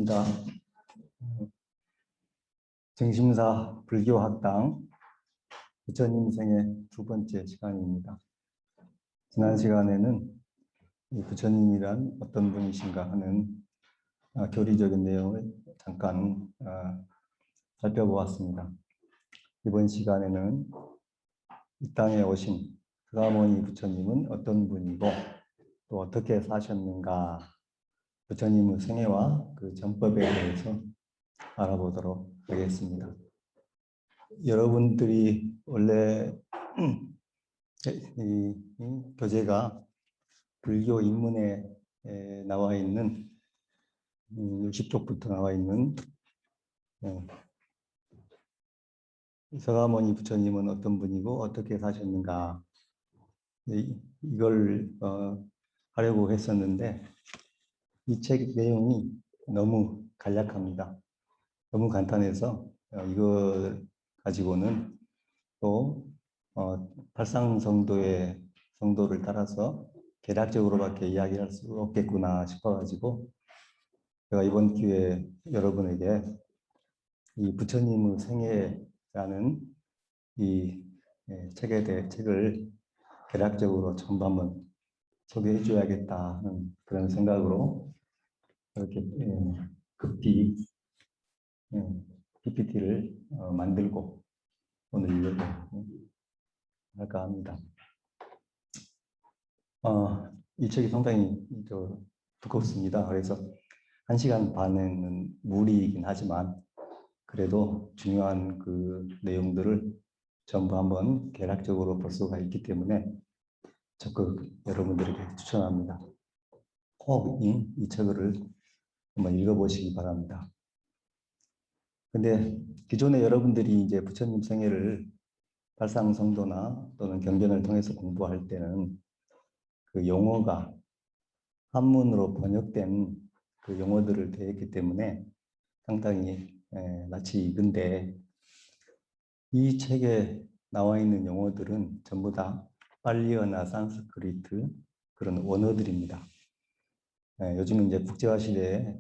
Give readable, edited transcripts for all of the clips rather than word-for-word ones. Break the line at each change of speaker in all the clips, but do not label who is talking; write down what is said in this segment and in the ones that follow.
반갑습니다. 정심사 불교학당 부처님 생애 두 번째 시간입니다. 지난 시간에는 이 부처님이란 어떤 분이신가 하는 교리적인 내용을 잠깐 살펴보았습니다. 이번 시간에는 이 땅에 오신 서가모니 부처님은 어떤 분이고 또 어떻게 사셨는가, 부처님의 생애와 그 전법에 대해서 알아보도록 하겠습니다. 여러분들이 원래 이 교재가 불교 입문에 나와 있는 60쪽부터 나와 있는 서가모니 부처님은 어떤 분이고 어떻게 사셨는가, 이걸 하려고 했었는데 이 책 내용이 너무 간략합니다. 너무 간단해서 이거 가지고는 또 팔상성도의 성도를 따라서 개략적으로밖에 이야기할 수 없겠구나 싶어가지고 제가 이번 기회에 여러분에게 이 부처님의 생애라는 이 책을 개략적으로 전부 한번 소개해 줘야겠다 하는 그런 생각으로 이렇게 급히 PPT를 만들고 오늘 이렇게 할까 합니다. 이 책이 상당히 두껍습니다. 그래서 1시간 반에는 무리이긴 하지만 그래도 중요한 그 내용들을 전부 한번 개략적으로 볼 수가 있기 때문에 적극 여러분들에게 추천합니다. 꼭 이 책을 한번 읽어보시기 바랍니다. 근데 기존에 여러분들이 이제 부처님 생애를 발상성도나 또는 경전을 통해서 공부할 때는 그 용어가 한문으로 번역된 그 용어들을 대했기 때문에 상당히 낯이 익은데, 이 책에 나와 있는 용어들은 전부 다 팔리어나 산스크리트 그런 원어들입니다. 요즘은 이제 국제화 시대에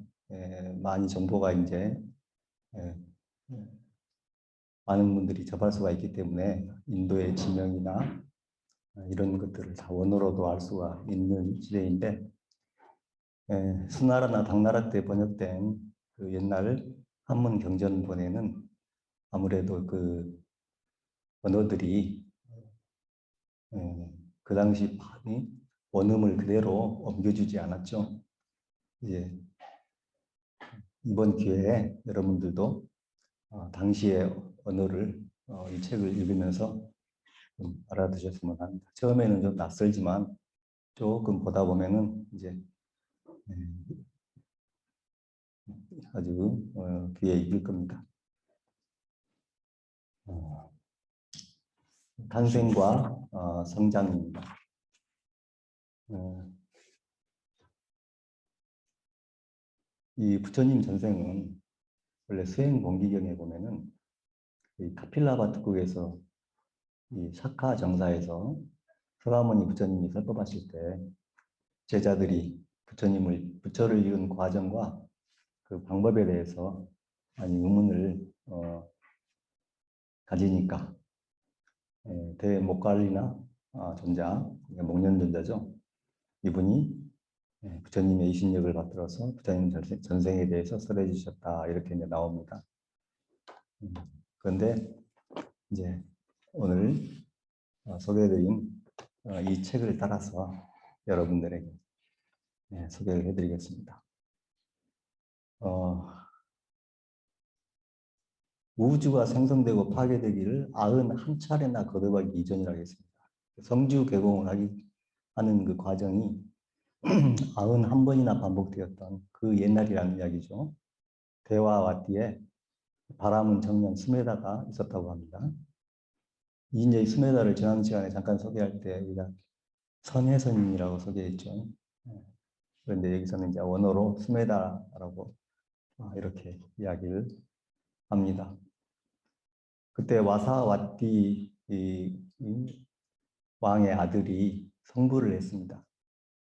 많이 정보가 이제 많은 분들이 접할 수가 있기 때문에 인도의 지명이나 이런 것들을 다 원어로도 알 수가 있는 시대인데, 수나라나 당나라 때 번역된 그 옛날 한문 경전본에는 아무래도 그 언어들이 그 당시 원음을 그대로 옮겨주지 않았죠. 이제 이번 기회에 여러분들도 당시의 언어를 이 책을 읽으면서 좀 알아두셨으면 합니다. 처음에는 좀 낯설지만 조금 보다 보면은 이제 아주 귀에 익을 겁니다. 탄생과 성장입니다. 이 부처님 전생은 원래 수행본기경에 보면은 이 카필라바트국에서 이 사카 정사에서 서가모니 부처님이 설법하실 때 제자들이 부처를 이룬 과정과 그 방법에 대해서 많이 의문을 가지니까 대목갈리나 존자, 목련존자죠. 이분이 부처님의 이신력을 받들어서 부처님 전생에 대해서 설해 주셨다, 이렇게 이제 나옵니다. 그런데 이제 오늘 소개해드린 이 책을 따라서 여러분들에게 소개를 해드리겠습니다. 우주가 생성되고 파괴되기를 91차례나 거듭하기 이전이라고 했습니다. 성주 개공을 하는 그 과정이 91번이나 반복되었던 그 옛날이라는 이야기죠. 대화와띠에 바람은 정년 스메다가 있었다고 합니다. 이제 스메다를 지난 시간에 잠깐 소개할 때 우리가 선해선이라고 소개했죠. 그런데 여기서는 이제 원어로 스메다라고 이렇게 이야기를 합니다. 그때 와사와띠 이 왕의 아들이 성불을 했습니다.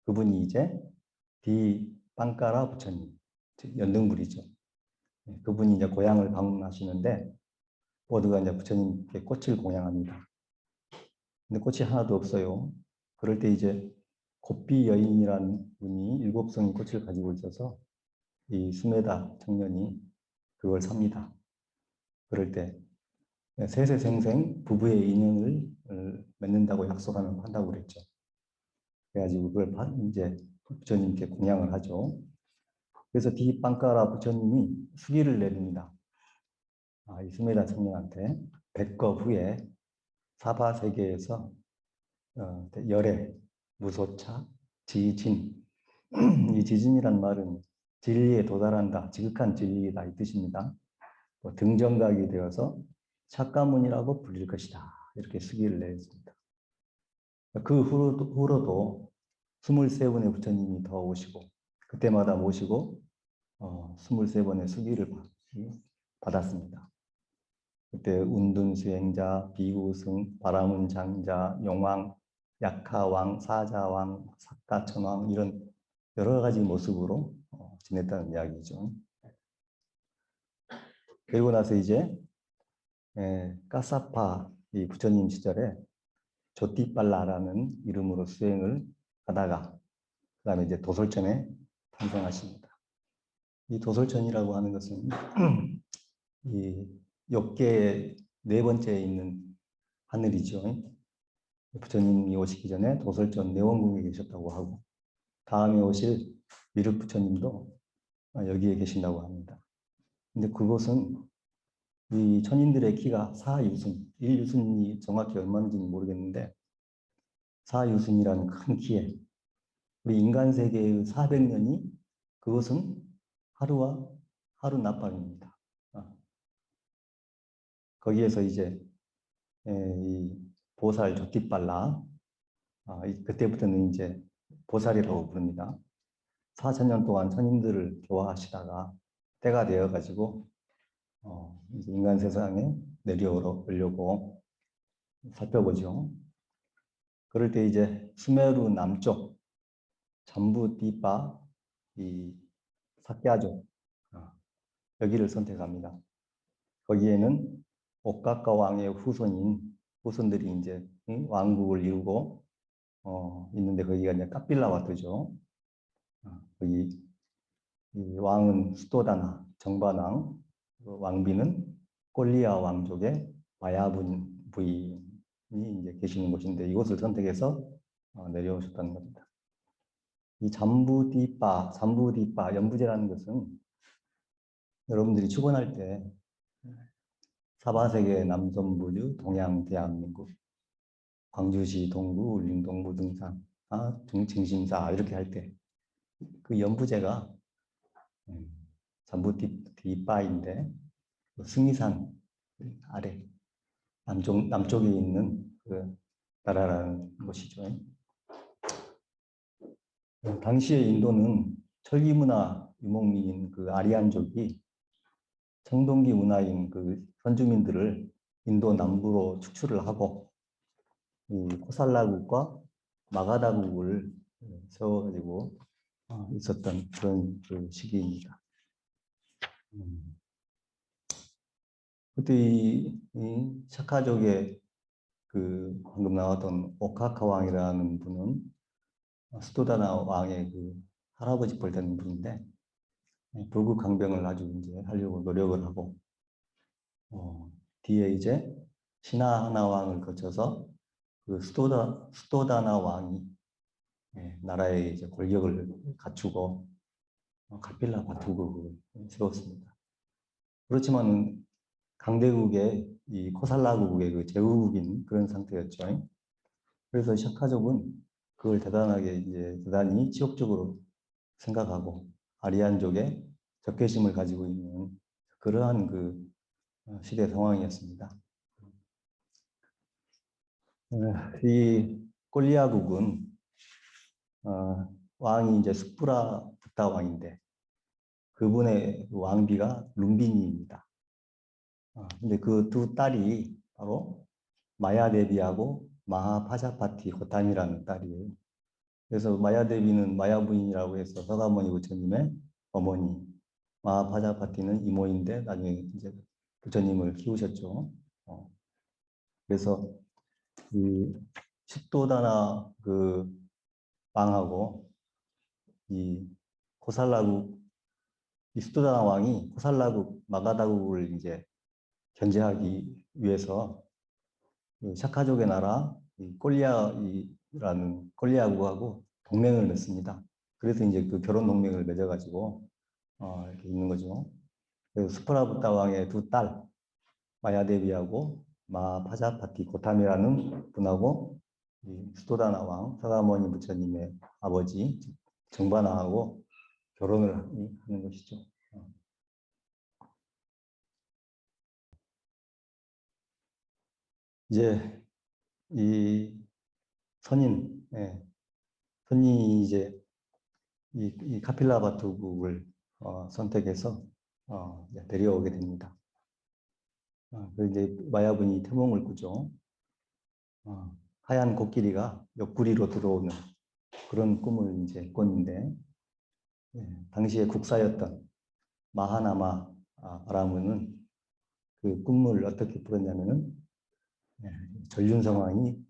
그분이 이제 디빵까라 부처님. 연등불이죠. 그분이 이제 고향을 방문하시는데 모두가 이제 부처님께 꽃을 공양합니다. 근데 꽃이 하나도 없어요. 그럴 때 이제 곱비 여인이라는 분이 7송이 꽃을 가지고 있어서 이 수메다 청년이 그걸 삽니다. 그럴 때 세세생생 부부의 인연을 맺는다고 약속하면 판다고 그랬죠. 그래가지고 그걸 이제 부처님께 공양을 하죠. 그래서 디빵가라 부처님이 수기를 내립니다. 이 수메다 청년한테 100거 후에 사바세계에서 열애, 무소차, 지진. 이 지진이란 말은 진리에 도달한다, 지극한 진리이다 이 뜻입니다. 등정각이 되어서 착가문이라고 불릴 것이다. 이렇게 수기를 내렸습니다. 그 후로도 23분의 부처님이 더 오시고 그때마다 모시고 23번의 수기를 받았습니다. 그때 운둔수행자, 비구승, 바라문장자, 용왕, 약하왕, 사자왕, 삭가천왕 이런 여러 가지 모습으로 지냈다는 이야기죠. 그리고 나서 이제 까사파 이 부처님 시절에 조띠빨라라는 이름으로 수행을 하다가 그 다음에 이제 도솔천에 탄생하십니다. 이 도솔천이라고 하는 것은 이 역계의 4번째에 있는 하늘이죠. 부처님이 오시기 전에 도솔천 내원궁에 계셨다고 하고 다음에 오실 미륵 부처님도 여기에 계신다고 합니다. 근데 그곳은 이 천인들의 키가 4유순, 1유순이 정확히 얼마인지는 모르겠는데 4유순이라는 큰 키에 우리 인간 세계의 400년이 그것은 하루 낮밤입니다. 거기에서 이제 이 보살 조띠빨라 그때부터는 이제 보살이라고 부릅니다. 4,000년 동안 천인들을 교화하시다가 때가 되어가지고 인간 세상에 내려오려고 살펴보죠. 그럴 때 이제 수메루 남쪽 잠부디바 이 사케아족 여기를 선택합니다. 거기에는 옥가카 왕의 후손들이 이제 왕국을 이루고 있는데 거기가 이제 카필라와트죠. 거기 이 왕은 수도다나 정반왕, 왕비는 꼴리아 왕족의 마야분 부인이 이제 계시는 곳인데 이곳을 선택해서 내려오셨다는 겁니다. 이 잠부디바, 연부제라는 것은 여러분들이 출근할 때 사바세계 남선부주 동양 대한민국 광주시 동구 울림동 무등산 중심사 이렇게 할 때 그 연부제가 잠부디바인데 승리산 아래 남쪽에 있는 그 나라라는 것이죠. 당시에 인도는 철기문화 유목민인 그 아리안족이 청동기 문화인 그 선주민들을 인도 남부로 축출을 하고 이 코살라국과 마가다국을 세워가지고 있었던 그런 그 시기입니다. 그때 이 샤카족의 그 방금 나왔던 오카카 왕이라는 분은 수도다나 왕의 그 할아버지 뻘 되는 분인데 불국 강병을 아주 이제 하려고 노력을 하고 뒤에 이제 시나하나 왕을 거쳐서 그 수도다나 왕이 나라의 이제 권력을 갖추고 카필라 바투국을 세웠습니다. 그렇지만 강대국의 이 코살라국의 그 제후국인 그런 상태였죠. 그래서 샤카족은 그걸 대단히 치욕적으로 생각하고 아리안족의 적개심을 가지고 있는 그러한 그 시대 상황이었습니다. 이 꼴리아국은 왕이 이제 스푸라 부타 왕인데 그분의 왕비가 룸비니입니다. 근데 그 두 딸이 바로 마야데비하고 마하파자파티 고탄이라는 딸이에요. 그래서 마야데비는 마야 부인이라고 해서 서가모니 부처님의 어머니, 마하파자파티는 이모인데 나중에 이제 부처님을 키우셨죠. 그래서 이 식도다나 그 왕하고 이 코살라국 이 수도다나 왕이 코살라국 마가다국을 이제 견제하기 위해서 그 샤카족의 나라 이 꼴리아라는 꼴리아국하고 동맹을 맺습니다. 그래서 이제 그 결혼 동맹을 맺어가지고 이렇게 있는 거죠. 그래서 스프라부타 왕의 두 딸 마야데비하고 마파자파티 고탐이라는 분하고 이 수도다나 왕 사가모니 부처님의 아버지 정반왕하고 결혼을 하는 것이죠. 이제 이 선인, 선인이 이제 이 카필라바투국을 선택해서 이제 데려오게 됩니다. 그래서 이제 마야분이 태몽을 꾸죠. 하얀 코끼리가 옆구리로 들어오는 그런 꿈을 이제 꿨는데, 당시에 국사였던 마하나마 아라문은 그 꿈을 어떻게 풀었냐면은 전륜성왕이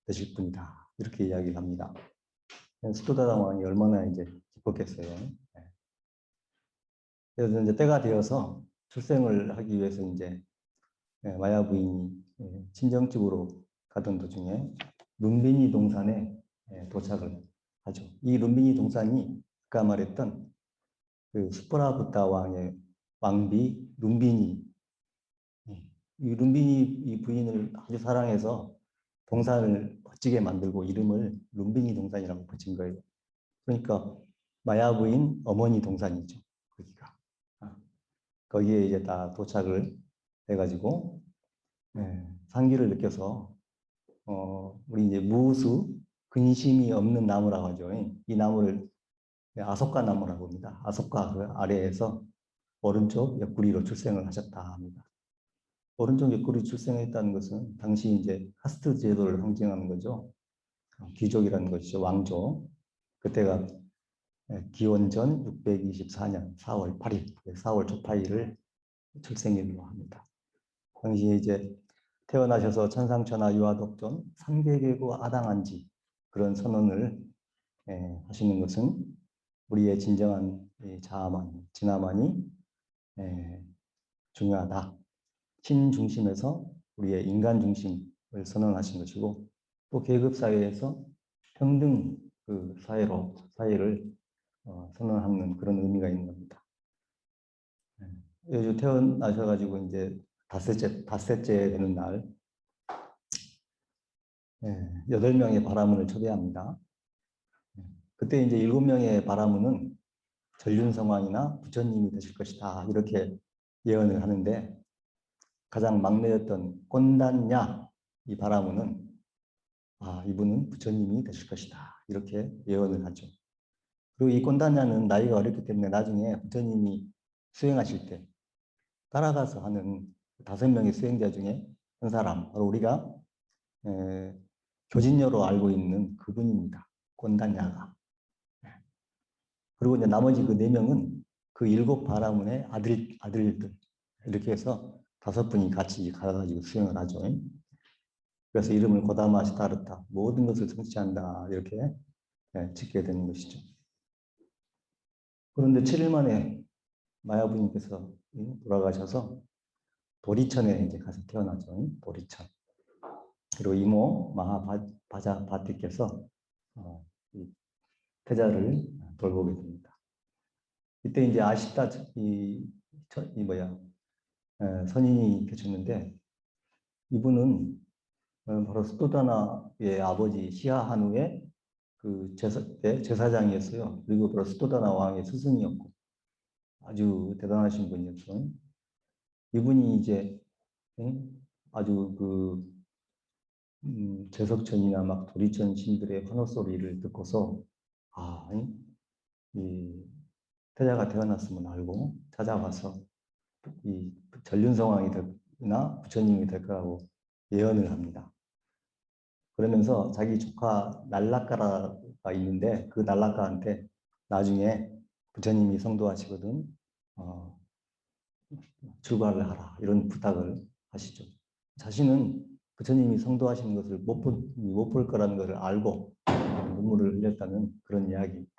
되실 분이다 이렇게 이야기를 합니다. 수도다당 왕이 얼마나 이제 기뻤겠어요. 그래서 이제 때가 되어서 출생을 하기 위해서 이제 마야 부인이 친정집으로 가던 도중에 룸비니 동산에 도착을 하죠. 이 룸비니 동산이 아까 말했던 그 수프라부타 왕의 왕비 룸비니, 이 룸비니 이 부인을 아주 사랑해서 동산을 멋지게 만들고 이름을 룸비니 동산이라고 붙인 거예요. 그러니까 마야 부인 어머니 동산이죠. 거기가. 거기에 이제 다 도착을 해가지고 상기를 느껴서 우리 이제 무수 근심이 없는 나무라고 하죠. 이 나무를 아속가 나무라고 합니다. 아속가 그 아래에서 오른쪽 옆구리로 출생을 하셨다 합니다. 오른쪽 옆구리 출생했다는 것은 당시 이제 카스트 제도를 상징하는 거죠. 귀족이라는 것이죠. 왕족. 그때가 기원전 624년 4월 8일, 4월 초파일을 출생일로 합니다. 당시에 이제 태어나셔서 천상천하 유아독존 3계계고 아당한지 그런 선언을 하시는 것은 우리의 진정한 자아만, 진화만이 중요하다. 신 중심에서 우리의 인간 중심을 선언하신 것이고 또 계급 사회에서 평등 그 사회를 선언하는 그런 의미가 있는 겁니다. 요즘 태어나셔가지고 이제 닷새째 되는 날 8명의 바라문을 초대합니다. 그때 이제 7명의 바라문은 전륜성왕이나 부처님이 되실 것이다 이렇게 예언을 하는데 가장 막내였던 꼰단냐 이 바라문은 이분은 부처님이 되실 것이다 이렇게 예언을 하죠. 그리고 이 꼰단냐는 나이가 어렸기 때문에 나중에 부처님이 수행하실 때 따라가서 하는 5명의 수행자 중에 한 사람 바로 우리가 교진녀로 알고 있는 그분입니다. 꼰단냐가. 그리고 이제 나머지 그 4명은 그 7 바라문의 아들들 이렇게 해서 5분이 같이 가가지고 수행을 하죠. 그래서 이름을 고다마 시타르타 모든 것을 성취한다 이렇게 짓게 되는 것이죠. 그런데 7일 만에 마야부님께서 돌아가셔서 도리천에 이제 가서 태어나죠. 도리천. 그리고 이모 마하바자바티께서 태자를 돌보게 됩니다. 이때 이제 아시타 선인이 계셨는데 이분은 바로 수도다나의 아버지 시하한우의 그 제사장이었어요. 그리고 바로 수도다나 왕의 스승이었고 아주 대단하신 분이었죠. 이분이 이제 아주 그 제석천이나 막 도리천 신들의 환호 소리를 듣고서 이 태자가 태어났으면 알고 찾아와서 이 전륜성왕이 되나 부처님이 될 거라고 예언을 합니다. 그러면서 자기 조카 날라카라가 있는데 그 날라카한테 나중에 부처님이 성도하시거든 출가를 하라 이런 부탁을 하시죠. 자신은 부처님이 성도하시는 것을 못 볼 거라는 것을 알고 눈물을 흘렸다는 그런 이야기입니다.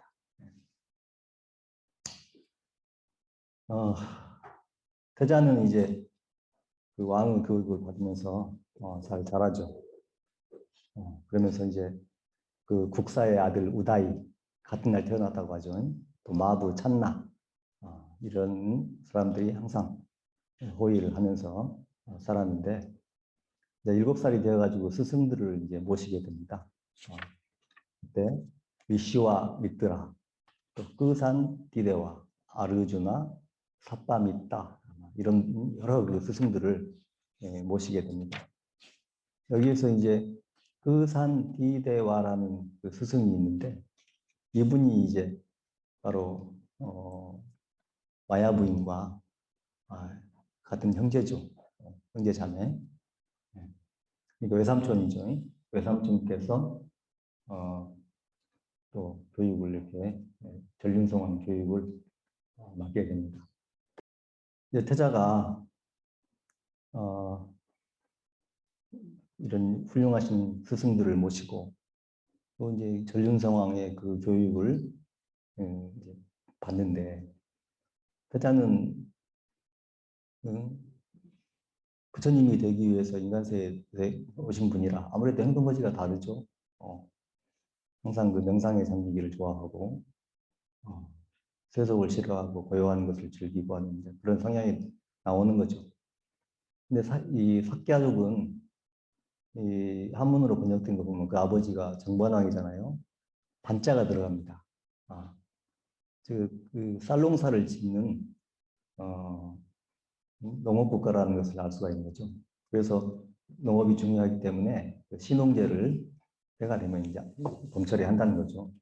태자는 이제 그 왕의 교육을 받으면서 잘 자라죠. 그러면서 이제 그 국사의 아들 우다이 같은 날 태어났다고 하죠. 또 마부 찬나 이런 사람들이 항상 호의를 하면서 살았는데 이제 7살이 되어가지고 스승들을 이제 모시게 됩니다. 그때 위시와 미뜨라, 또 끄산 디데와 아르주나 삿바미따 이런 여러 그 스승들을 모시게 됩니다. 여기에서 이제 끄산 디데와라는 그 스승이 있는데 이분이 이제 바로 마야 부인과 같은 형제죠. 형제 자매. 그러니까 외삼촌이죠. 외삼촌께서 또 교육을 이렇게 전륜성원 교육을 맡게 됩니다. 이제 태자가 이런 훌륭하신 스승들을 모시고 또 이제 전륜성왕의 그 교육을 이제 받는데 태자는 부처님이 되기 위해서 인간세에 오신 분이라 아무래도 행동거지가 다르죠. 항상 그 명상에 잠기기를 좋아하고 세속을 싫어하고 고요한 것을 즐기고 하는 그런 성향이 나오는 거죠. 근데 이 사ఖ్야족은 이 한문으로 번역된 거 보면 그 아버지가 정관왕이잖아요. 반자가 들어갑니다. 그 쌀농사를 짓는 농업국가라는 것을 알 수가 있는 거죠. 그래서 농업이 중요하기 때문에 신홍제를 해가 되면 이제 봄철에 한다는 거죠.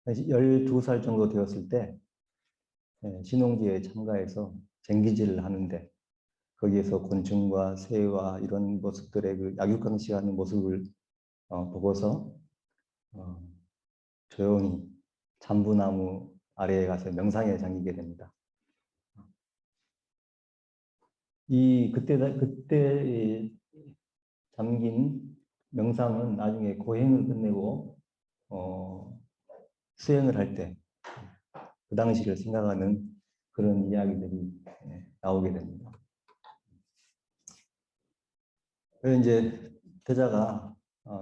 12살 정도 되었을 때 신홍제에 참가해서 쟁기질을 하는데 거기에서 곤충과 새와 이런 모습들의 그 약육강식하는 모습을 보고서 조용히 잠부나무 아래에 가서 명상에 잠기게 됩니다. 그때 잠긴 명상은 나중에 고행을 끝내고 수행을 할 때 그 당시를 생각하는 그런 이야기들이 나오게 됩니다. 그래서 이제 태자가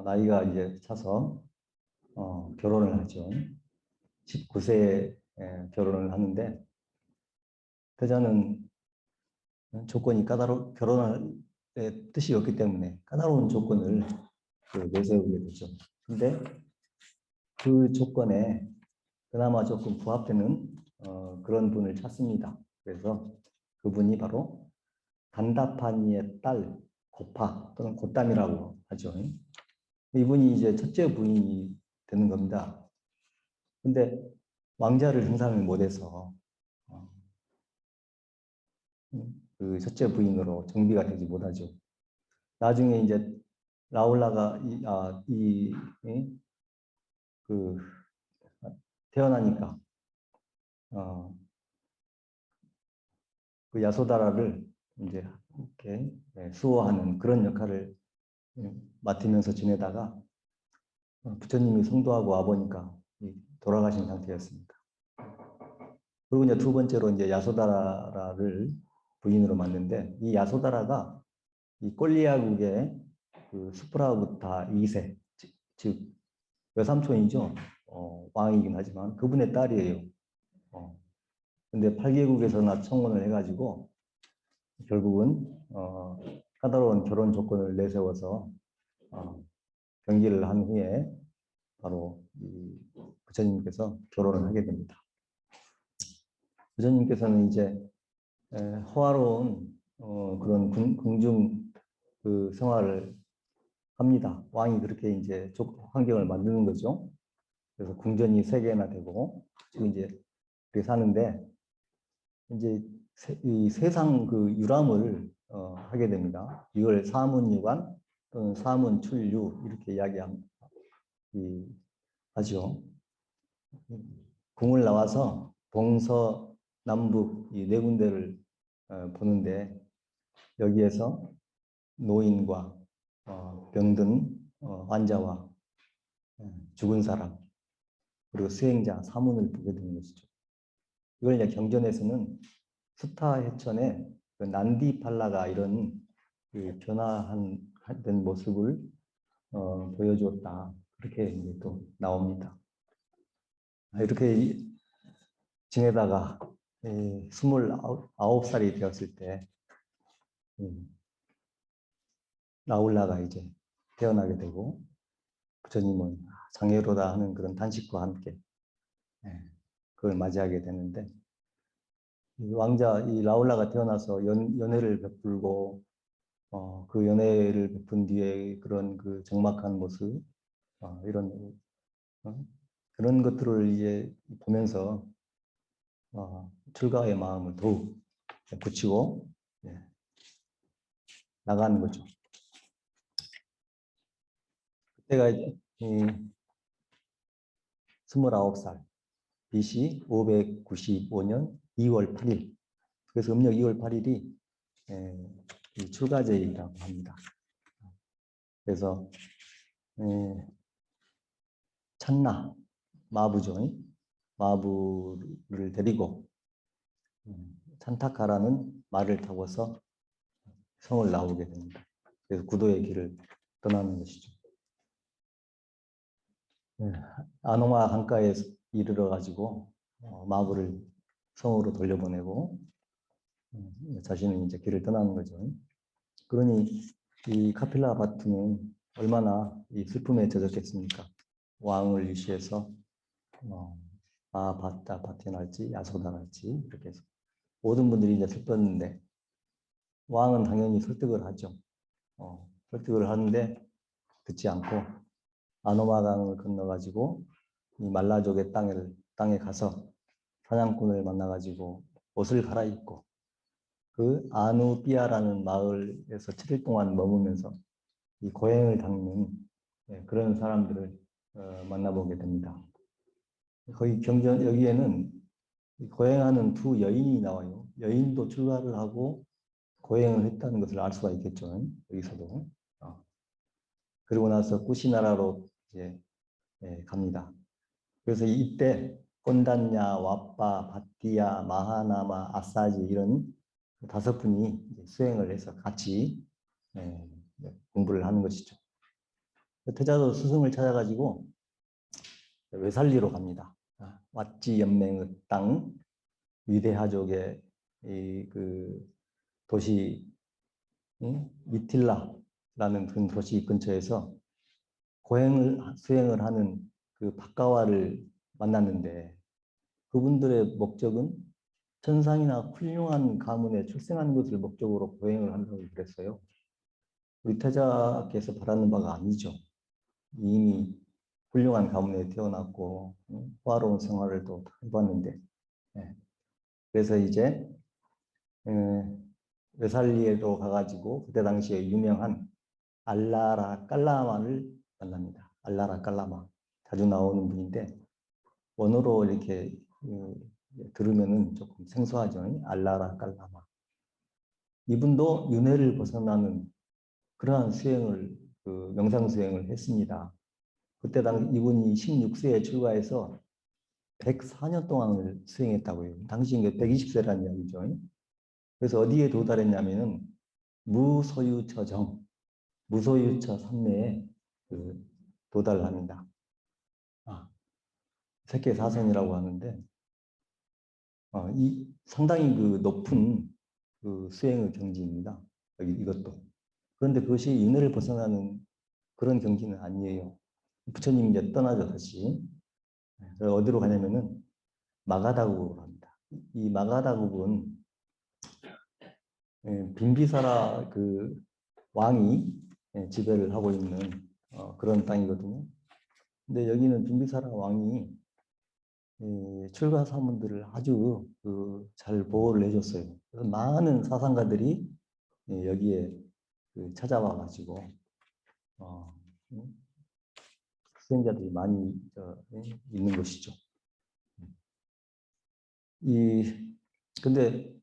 나이가 이제 차서 결혼을 하죠. 19세에 결혼을 하는데 태자는 조건이 결혼할 뜻이 없기 때문에 까다로운 조건을 내세우게 되죠. 근데 그 조건에 그나마 조금 부합되는 그런 분을 찾습니다. 그래서 그분이 바로 단다파니의 딸 고파 또는 고땀이라고 하죠. 이분이 이제 첫째 부인이 되는 겁니다. 근데 왕자를 등산을 못해서 그 첫째 부인으로 정비가 되지 못하죠. 나중에 이제 라울라가 태어나니까 그 야소다라를 이제 이렇게 수호하는 그런 역할을 맡으면서 지내다가 부처님이 성도하고 와보니까 돌아가신 상태였습니다. 그리고 이제 두 번째로 이제 야소다라를 부인으로 만드는데 이 야소다라가 이 꼴리아국의 그 수프라부타 2세 즉 외삼촌이죠. 왕이긴 하지만 그분의 딸이에요. 근데 8개국에서나 청혼을 해가지고 결국은 까다로운 결혼 조건을 내세워서 경기를 한 후에 바로 이 부처님께서 결혼을 하게 됩니다. 부처님께서는 이제 호화로운 그런 궁중 그 생활을 합니다. 왕이 그렇게 이제 환경을 만드는 거죠. 그래서 궁전이 3개나 되고 지금 이제 그렇게 사는데 이제 이 세상 그 유람을 하게 됩니다. 이걸 사문유관 또는 사문출유 이렇게 하죠. 궁을 나와서 동서남북 이 네 군데를 보는데 여기에서 노인과 병든 환자와 죽은 사람 그리고 수행자 사문을 보게 되는 것이죠. 이걸 이제 경전에서는 수타해천의 그 난디팔라가 이런 그 변화한 된 모습을 보여주었다. 그렇게 이제 또 나옵니다. 이렇게 지내다가 29살이 되었을 때 라울라가 이제 태어나게 되고 부처님은 장애로다 하는 그런 단식과 함께 그걸 맞이하게 되는데 이 라울라가 태어나서 연애를 베풀고 그 연애를 베푼 뒤에 그런 그 적막한 모습 이런 그런 것들을 이제 보면서 출가의 마음을 더욱 굳히고 나가는 거죠. 그때가 이제 29살 BC 595년 2월 8일 그래서 음력 2월 8일이 출가제이라고 합니다. 그래서 찬나 마부죠. 마부를 데리고 찬타카라는 말을 타고서 성을 나오게 됩니다. 그래서 구도의 길을 떠나는 것이죠. 아노마 강가에 이르러 가지고 마부를 성으로 돌려보내고 자신은 이제 길을 떠나는 거죠. 그러니 이 카필라 바투는 얼마나 이 슬픔에 젖었겠습니까? 왕을 위시해서 바타 바티날지 야소다랄지 이렇게 해서 모든 분들이 이제 슬펐는데 왕은 당연히 설득을 하죠. 설득을 하는데 듣지 않고 아노마강을 건너가지고 이 말라족의 땅에 가서 사냥꾼을 만나가지고 옷을 갈아입고 그 아누비아라는 마을에서 7일 동안 머무면서 이 고행을 닦는 그런 사람들을 만나보게 됩니다. 거의 여기에는 고행하는 두 여인이 나와요. 여인도 출가를 하고 고행을 했다는 것을 알 수가 있겠죠. 여기서도. 그리고 나서 쿠시나라로 이제 갑니다. 그래서 이때 꼰단냐, 와빠, 바티야, 마하나마, 아사지 이런 5분이 수행을 해서 같이 공부를 하는 것이죠. 태자도 스승을 찾아가지고 외살리로 갑니다. 왓지 연맹의 땅 위대하족의 그 도시 미틸라라는 그 도시 근처에서 수행을 하는 그 박가와를 만났는데 그분들의 목적은 천상이나 훌륭한 가문에 출생하는 것을 목적으로 고행을 한다고 그랬어요. 우리 태자께서 바라는 바가 아니죠. 이미 훌륭한 가문에 태어났고 호화로운 생활을 또 해봤는데 그래서 이제 외살리에도 가가지고 그때 당시에 유명한 알라라 깔라마를 만납니다. 알라라 깔라마 자주 나오는 분인데 원어로 이렇게 들으면은 조금 생소하죠. 알라라 깔라마. 이분도 윤회를 벗어나는 그러한 수행을 명상 수행을 했습니다. 그때 이분이 16세에 출가해서 104년 동안을 수행했다고요. 당시 이게 120세라는 이야기죠. 그래서 어디에 도달했냐면은 무소유처정, 무소유처 삼매에 도달합니다. 세계사선이라고 하는데 이 상당히 높은 수행의 경지입니다. 이것도. 그런데 그것이 윤회를 벗어나는 그런 경지는 아니에요. 부처님이 이제 떠나죠, 다시. 어디로 가냐면은 마가다국으로 갑니다. 이 마가다국은 빈비사라 그 왕이 지배를 하고 있는 그런 땅이거든요. 근데 여기는 빈비사라 왕이 출가 사문들을 아주 잘 보호를 해줬어요. 그래서 많은 사상가들이 여기에 찾아와 가지고 수행자들이 많이 있는 것이죠. 근데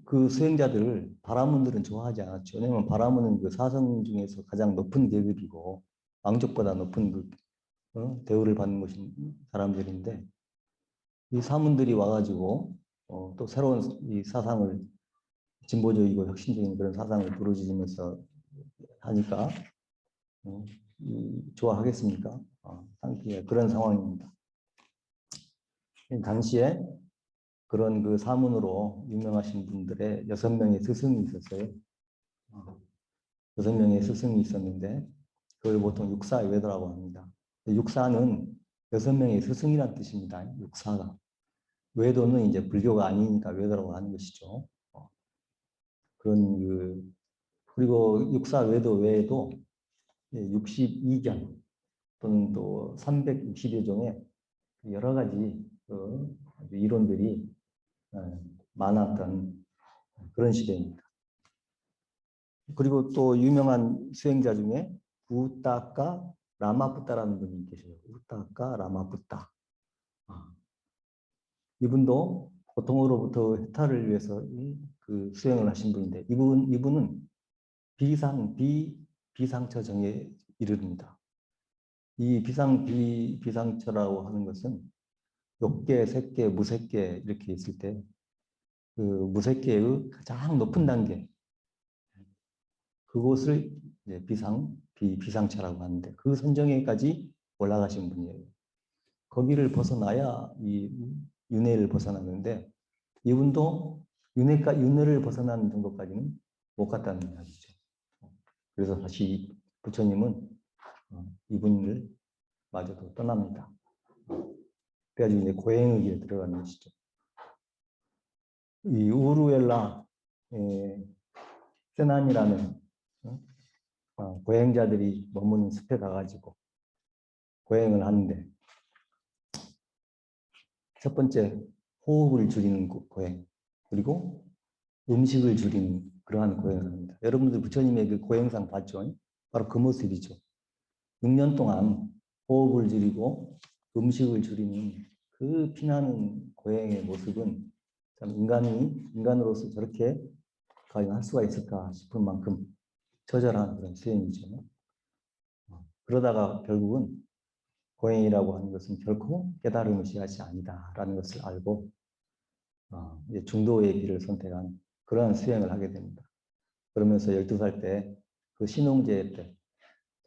그 수행자들을 바라문들은 좋아하지 않았죠. 왜냐하면 바라문은 그 사성 중에서 가장 높은 계급이고 왕족보다 높은 대우를 받는 것인 사람들인데 이 사문들이 와가지고 또 새로운 이 사상을 진보적이고 혁신적인 그런 사상을 부르짖으면서 하니까 좋아하겠습니까? 상기에 그런 상황입니다. 당시에 그런 그 사문으로 유명하신 분들의 6명의 스승이 있었어요. 6명의 스승이 있었는데 그걸 보통 육사외도라고 합니다. 육사는 6명의 스승이란 뜻입니다. 육사가. 외도는 이제 불교가 아니니까 외도라고 하는 것이죠. 그리고 육사외도 외에도 62견 또는 또 360여 종의 여러 가지 이론들이 많았던 그런 시대입니다. 그리고 또 유명한 수행자 중에 우따까 라마푸따라는 분이 계셔요. 우따까 라마푸따. 이분도 고통으로부터 해탈을 위해서 그 수행을 하신 분인데 이분은 비상처 정에 이릅니다. 이 비상처라고 하는 것은 욕계, 색계, 무색계 이렇게 있을 때 그 무색계의 가장 높은 단계 그곳을 이제 비상처라고 하는데 그 선정에까지 올라가신 분이에요. 거기를 벗어나야 이 윤회를 벗어나는데 이분도 윤회를 벗어나는 정도까지는 못 갔다는 이야기죠. 그래서 다시 부처님은 이분을 마저도 떠납니다. 그래가지고 이제 고행의 길에 들어가는 것이죠. 이 우루엘라 세난이라는 고행자들이 머무는 숲에 가가지고 고행을 하는데 첫 번째 호흡을 줄이는 고행 그리고 음식을 줄이는 그러한 고행을 합니다. 여러분들 부처님의 그 고행상 봤죠? 바로 그 모습이죠. 6년 동안 호흡을 줄이고 음식을 줄이는 그 피나는 고행의 모습은 참 인간으로서 저렇게 과연 할 수가 있을까 싶을 만큼 처절한 그런 수행이죠. 그러다가 결국은 고행이라고 하는 것은 결코 깨달음의 씨앗이 아니다라는 것을 알고 이제 중도의 길을 선택한 그러한 수행을 하게 됩니다. 그러면서 12살 때 그 신홍제 때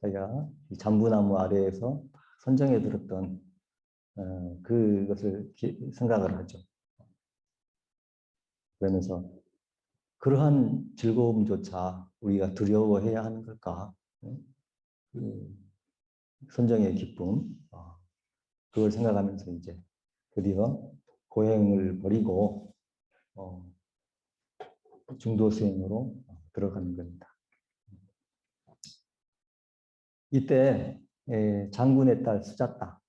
자기가 잠부나무 아래에서 선정에 들었던 그것을 생각을 하죠. 그러면서 그러한 즐거움조차 우리가 두려워해야 하는 걸까? 그 선정의 기쁨, 그걸 생각하면서 이제 드디어 고행을 버리고 중도 수행으로 들어가는 겁니다. 이때 장군의 딸 수자타,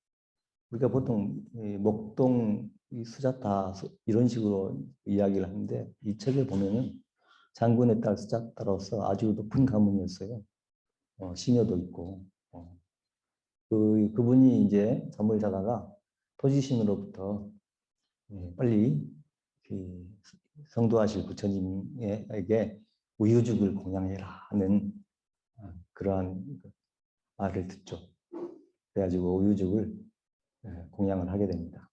우리가 보통 목동 수자타 이런 식으로 이야기를 하는데 이 책을 보면은 장군의 딸 수자타로서 아주 높은 가문이었어요. 시녀도 있고 그분이 이제 잠을 자다가 토지신으로부터 빨리 성도하실 부처님에게 우유죽을 공양해라 하는 그러한 말을 듣죠. 그래가지고 우유죽을 공양을 하게 됩니다.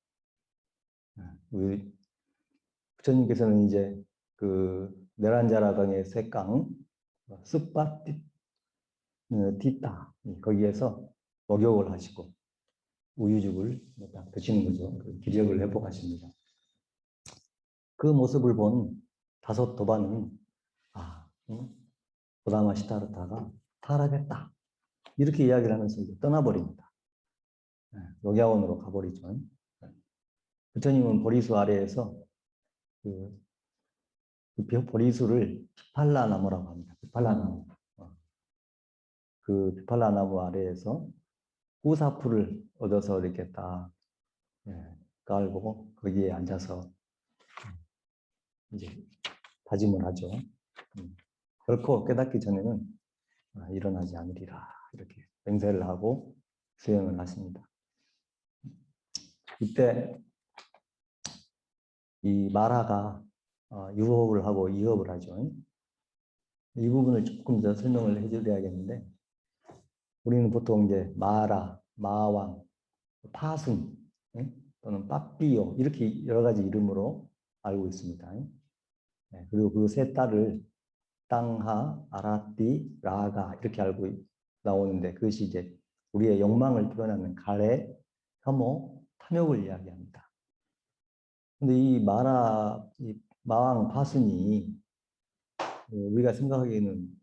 부처님께서는 이제 그 네란자라강의 색강 습바 띠따 거기에서 목욕을 하시고 우유죽을 딱 드시는 거죠. 그 기력을 회복하십니다. 그 모습을 본 다섯 도반은 고다마 시타르타가 타락했다 이렇게 이야기를 하면서 이제 떠나버립니다. 녹야원으로 가버리죠. 부처님은 보리수 아래에서 그 보리수를 피팔라 나무라고 합니다. 피팔라 나무. 그 피팔라 나무 아래에서 후사풀을 얻어서 이렇게 딱 깔고 거기에 앉아서 이제 다짐을 하죠. 결코 깨닫기 전에는 일어나지 않으리라 이렇게 맹세를 하고 수행을 하십니다. 이때 이 마라가 유업을 하고 이업을 하죠. 이 부분을 조금 더 설명을 해드려야겠는데, 우리는 보통 이제 마라, 마왕, 파순, 또는 빠삐요 이렇게 여러 가지 이름으로 알고 있습니다. 그리고 그 세 딸을 땅하, 아라띠, 라가 이렇게 알고 나오는데, 그것이 이제 우리의 욕망을 표현하는 가래, 혐오, 탐욕을 이야기합니다. 근데 이 마왕 파순이 우리가 생각하기에는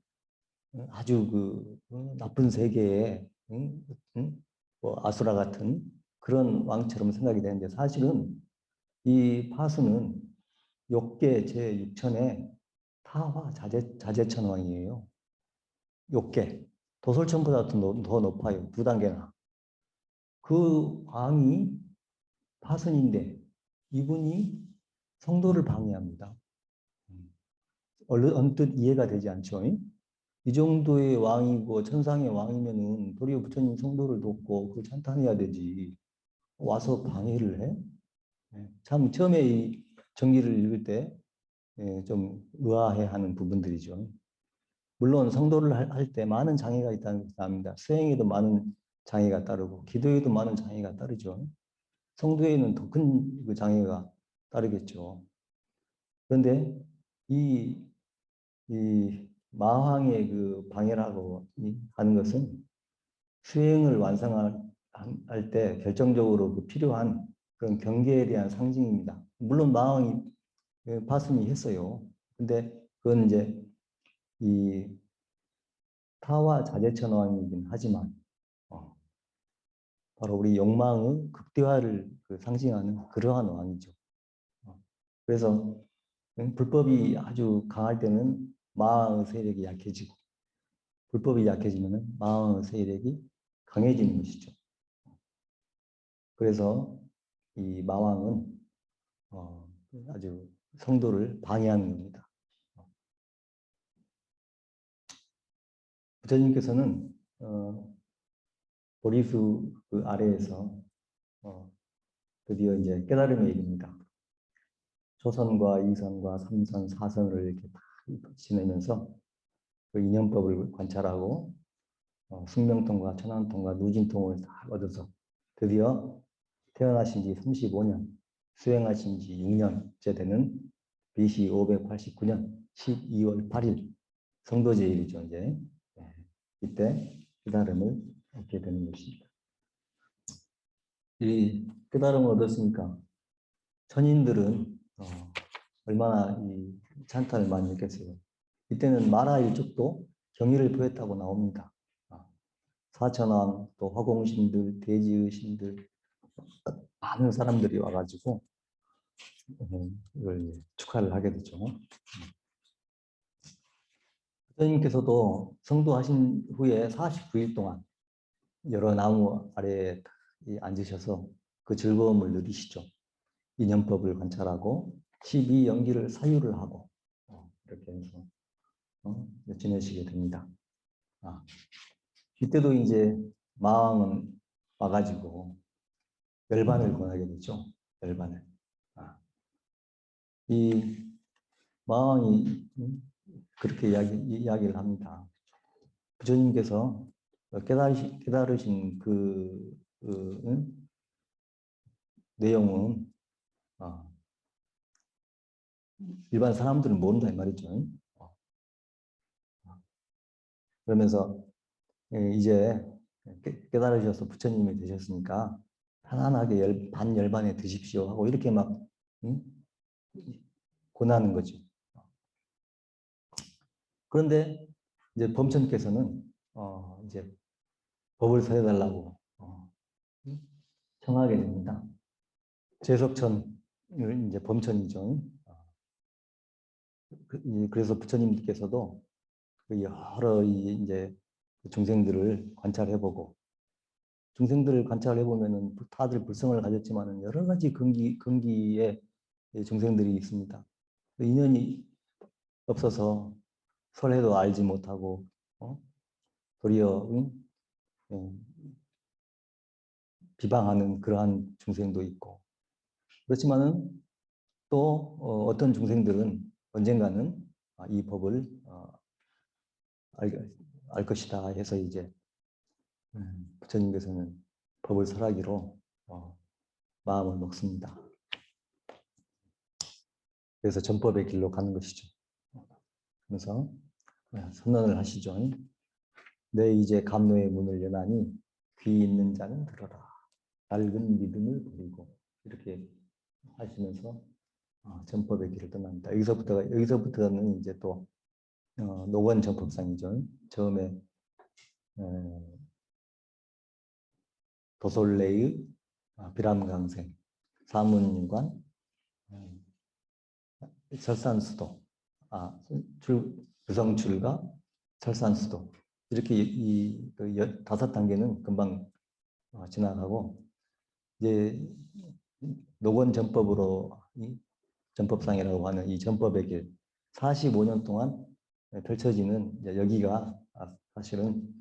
아주 나쁜 세계의 뭐 아수라 같은 그런 왕처럼 생각이 되는데, 사실은 이 파수는 욕계 제6천의 타화 자제천 왕이에요. 욕계 도솔천보다 더 높아요. 2단계나. 그 왕이 파순인데 이분이 성도를 방해합니다. 언뜻 이해가 되지 않죠? 이 정도의 왕이고 천상의 왕이면은 도리어 부처님 성도를 돕고 그걸 찬탄해야 되지. 와서 방해를 해? 참 처음에 이 정기를 읽을 때 좀 의아해하는 부분들이죠. 물론 성도를 할 때 많은 장애가 있다는 것을 압니다. 수행에도 많은 장애가 따르고 기도에도 많은 장애가 따르죠. 성도에는 더 큰 장애가 따르겠죠. 그런데 이 마왕의 그 방해라고 하는 것은 수행을 완성할 때 결정적으로 필요한 그런 경계에 대한 상징입니다. 물론 마왕이 파순이 했어요. 근데 그건 이제 이 타와 자제천왕이긴 하지만 바로 우리 욕망의 극대화를 상징하는 그러한 왕이죠. 그래서 불법이 아주 강할 때는 마왕의 세력이 약해지고, 불법이 약해지면 마왕의 세력이 강해지는 것이죠. 그래서 이 마왕은 아주 성도를 방해하는 겁니다. 부처님께서는 보리수 그 아래에서 드디어 이제 깨달음에 이릅니다. 초선과 이선과 삼선, 사선을 이렇게 다 지내면서 그 인연법을 관찰하고 숙명통과 천안통과 누진통을 다 얻어서 드디어 태어나신 지 35년, 수행하신 지 6년째 되는 BC 589년 12월 8일 성도제일이죠. 이제 이때 깨달음을 얻게 되는 것입니다. 이 깨달음을 얻었으니까 천인들은 얼마나 이 찬탄을 많이 했겠어요. 이때는 마라 일족도 경의를 표했다고 나옵니다. 사천왕, 또 화공신들, 대지의 신들, 많은 사람들이 와가지고 이걸 축하를 하게 되죠. 부처님께서도 성도하신 후에 49일 동안 여러 나무 아래에 앉으셔서 그 즐거움을 누리시죠. 인연법을 관찰하고 12연기를 사유를 하고 이렇게 해서 지내시게 됩니다. 이때도 이제 마왕은 와가지고 열반을 권하게 되죠. 열반을. 이 마왕이 그렇게 이야기를 합니다. 부처님께서 깨달으신 내용은 일반 사람들은 모른다 이 말이죠. 그러면서 이제 깨달으셔서 부처님이 되셨으니까 편안하게 반열반에 드십시오 하고 이렇게 막 권하는 거죠. 그런데 이제 범천께서는 이제 법을 서해달라고 청하게 됩니다. 제석천을 이제 범천이죠. 그래서 부처님께서도 여러 이제 중생들을 관찰해보고, 중생들을 관찰해보면은 다들 불성을 가졌지만은 여러 가지 근기의 중생들이 있습니다. 인연이 없어서 설해도 알지 못하고 도리어 비방하는 그러한 중생도 있고, 그렇지만은 또 어떤 중생들은 언젠가는 이 법을 알 것이다 해서 이제 부처님께서는 법을 설하기로 마음을 먹습니다. 그래서 전법의 길로 가는 것이죠. 그래서 선언을 하시죠. 내 이제 감로의 문을 여나니 귀 있는 자는 들어라. 밝은 믿음을 버리고 이렇게 하시면서 전법의 길을 떠납니다. 여기서부터는 이제 또 노건 전법상이죠. 처음에 도솔레의 비람강생, 사문관, 설산수도, 유성출가, 설산수도 이렇게 이 5단계는 금방 지나가고 이제 노건 전법으로 이 전법상이라고 하는 이 전법의 길 45년 동안 펼쳐지는 여기가 사실은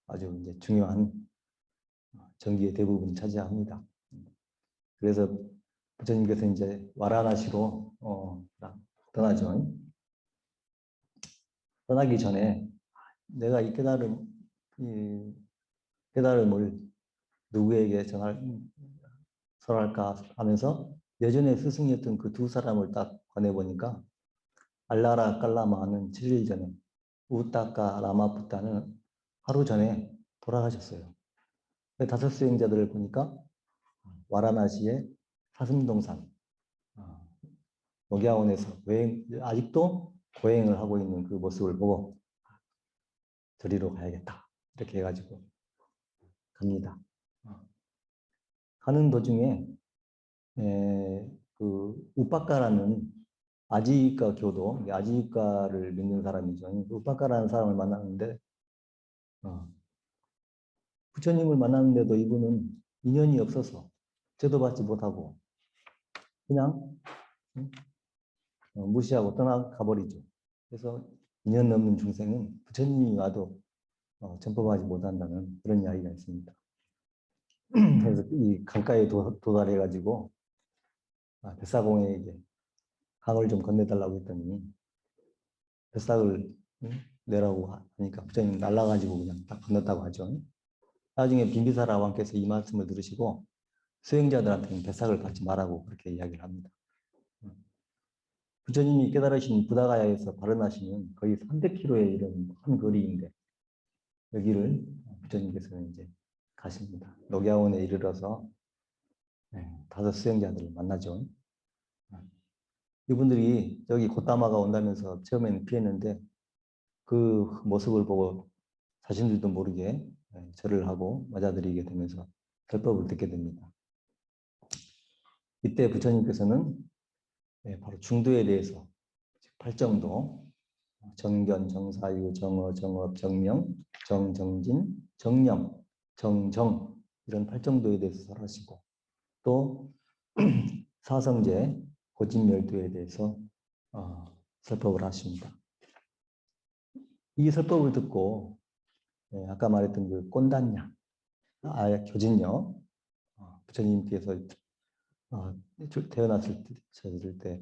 아주 이제 중요한 정기의 대부분 차지합니다. 그래서 부처님께서 이제 와라나시로 떠나죠. 떠나기 전에 내가 이 깨달음을 누구에게 설할까 하면서 예전에 스승이었던 그 두 사람을 딱 권해보니까 알라라 깔라마는 7일 전에 우따까 라마푸타는 하루 전에 돌아가셨어요. 5 수행자들을 보니까 와라나시의 사슴동산 녹야원에서 아직도 고행을 하고 있는 그 모습을 보고 저리로 가야겠다 이렇게 해가지고 갑니다. 가는 도중에 그 우빠까라는 아지이까 교도, 아지이까를 믿는 사람이죠. 우빠까라는 사람을 만났는데 부처님을 만났는데도 이분은 인연이 없어서 제도 받지 못하고 그냥 무시하고 떠나가버리죠. 그래서 인연 없는 중생은 부처님이 와도 전법하지 못한다는 그런 이야기가 있습니다. 그래서 이 강가에 도달해가지고 뱃사공에게 강을 좀 건네달라고 했더니 뱃삭을 내라고 하니까 부처님 날라가지고 그냥 딱 건넜다고 하죠. 나중에 빈비사라 왕께서 이 말씀을 들으시고 수행자들한테는 뱃삭을 받지 말라고 그렇게 이야기를 합니다. 부처님이 깨달으신 부다가야에서 발언하시는 거의 300km의 이런 한 거리인데 여기를 부처님께서는 이제 가십니다. 녹야원에 이르러서 5 수행자들을 만나죠. 이분들이 여기 곶다마가 온다면서 처음에는 피했는데 그 모습을 보고 자신들도 모르게 절을 하고 맞아들이게 되면서 설법을 듣게 됩니다. 이때 부처님께서는 바로 중도에 대해서 8정도 정견, 정사유, 정어, 정업, 정명, 정정진, 정념, 정정 이런 8정도에 대해서 설하시고 또 사성제, 고진멸도에 대해서 설법을 하십니다. 이 설법을 듣고 아까 말했던 그 꼰단냐, 교진녀 부처님께서 태어났을 때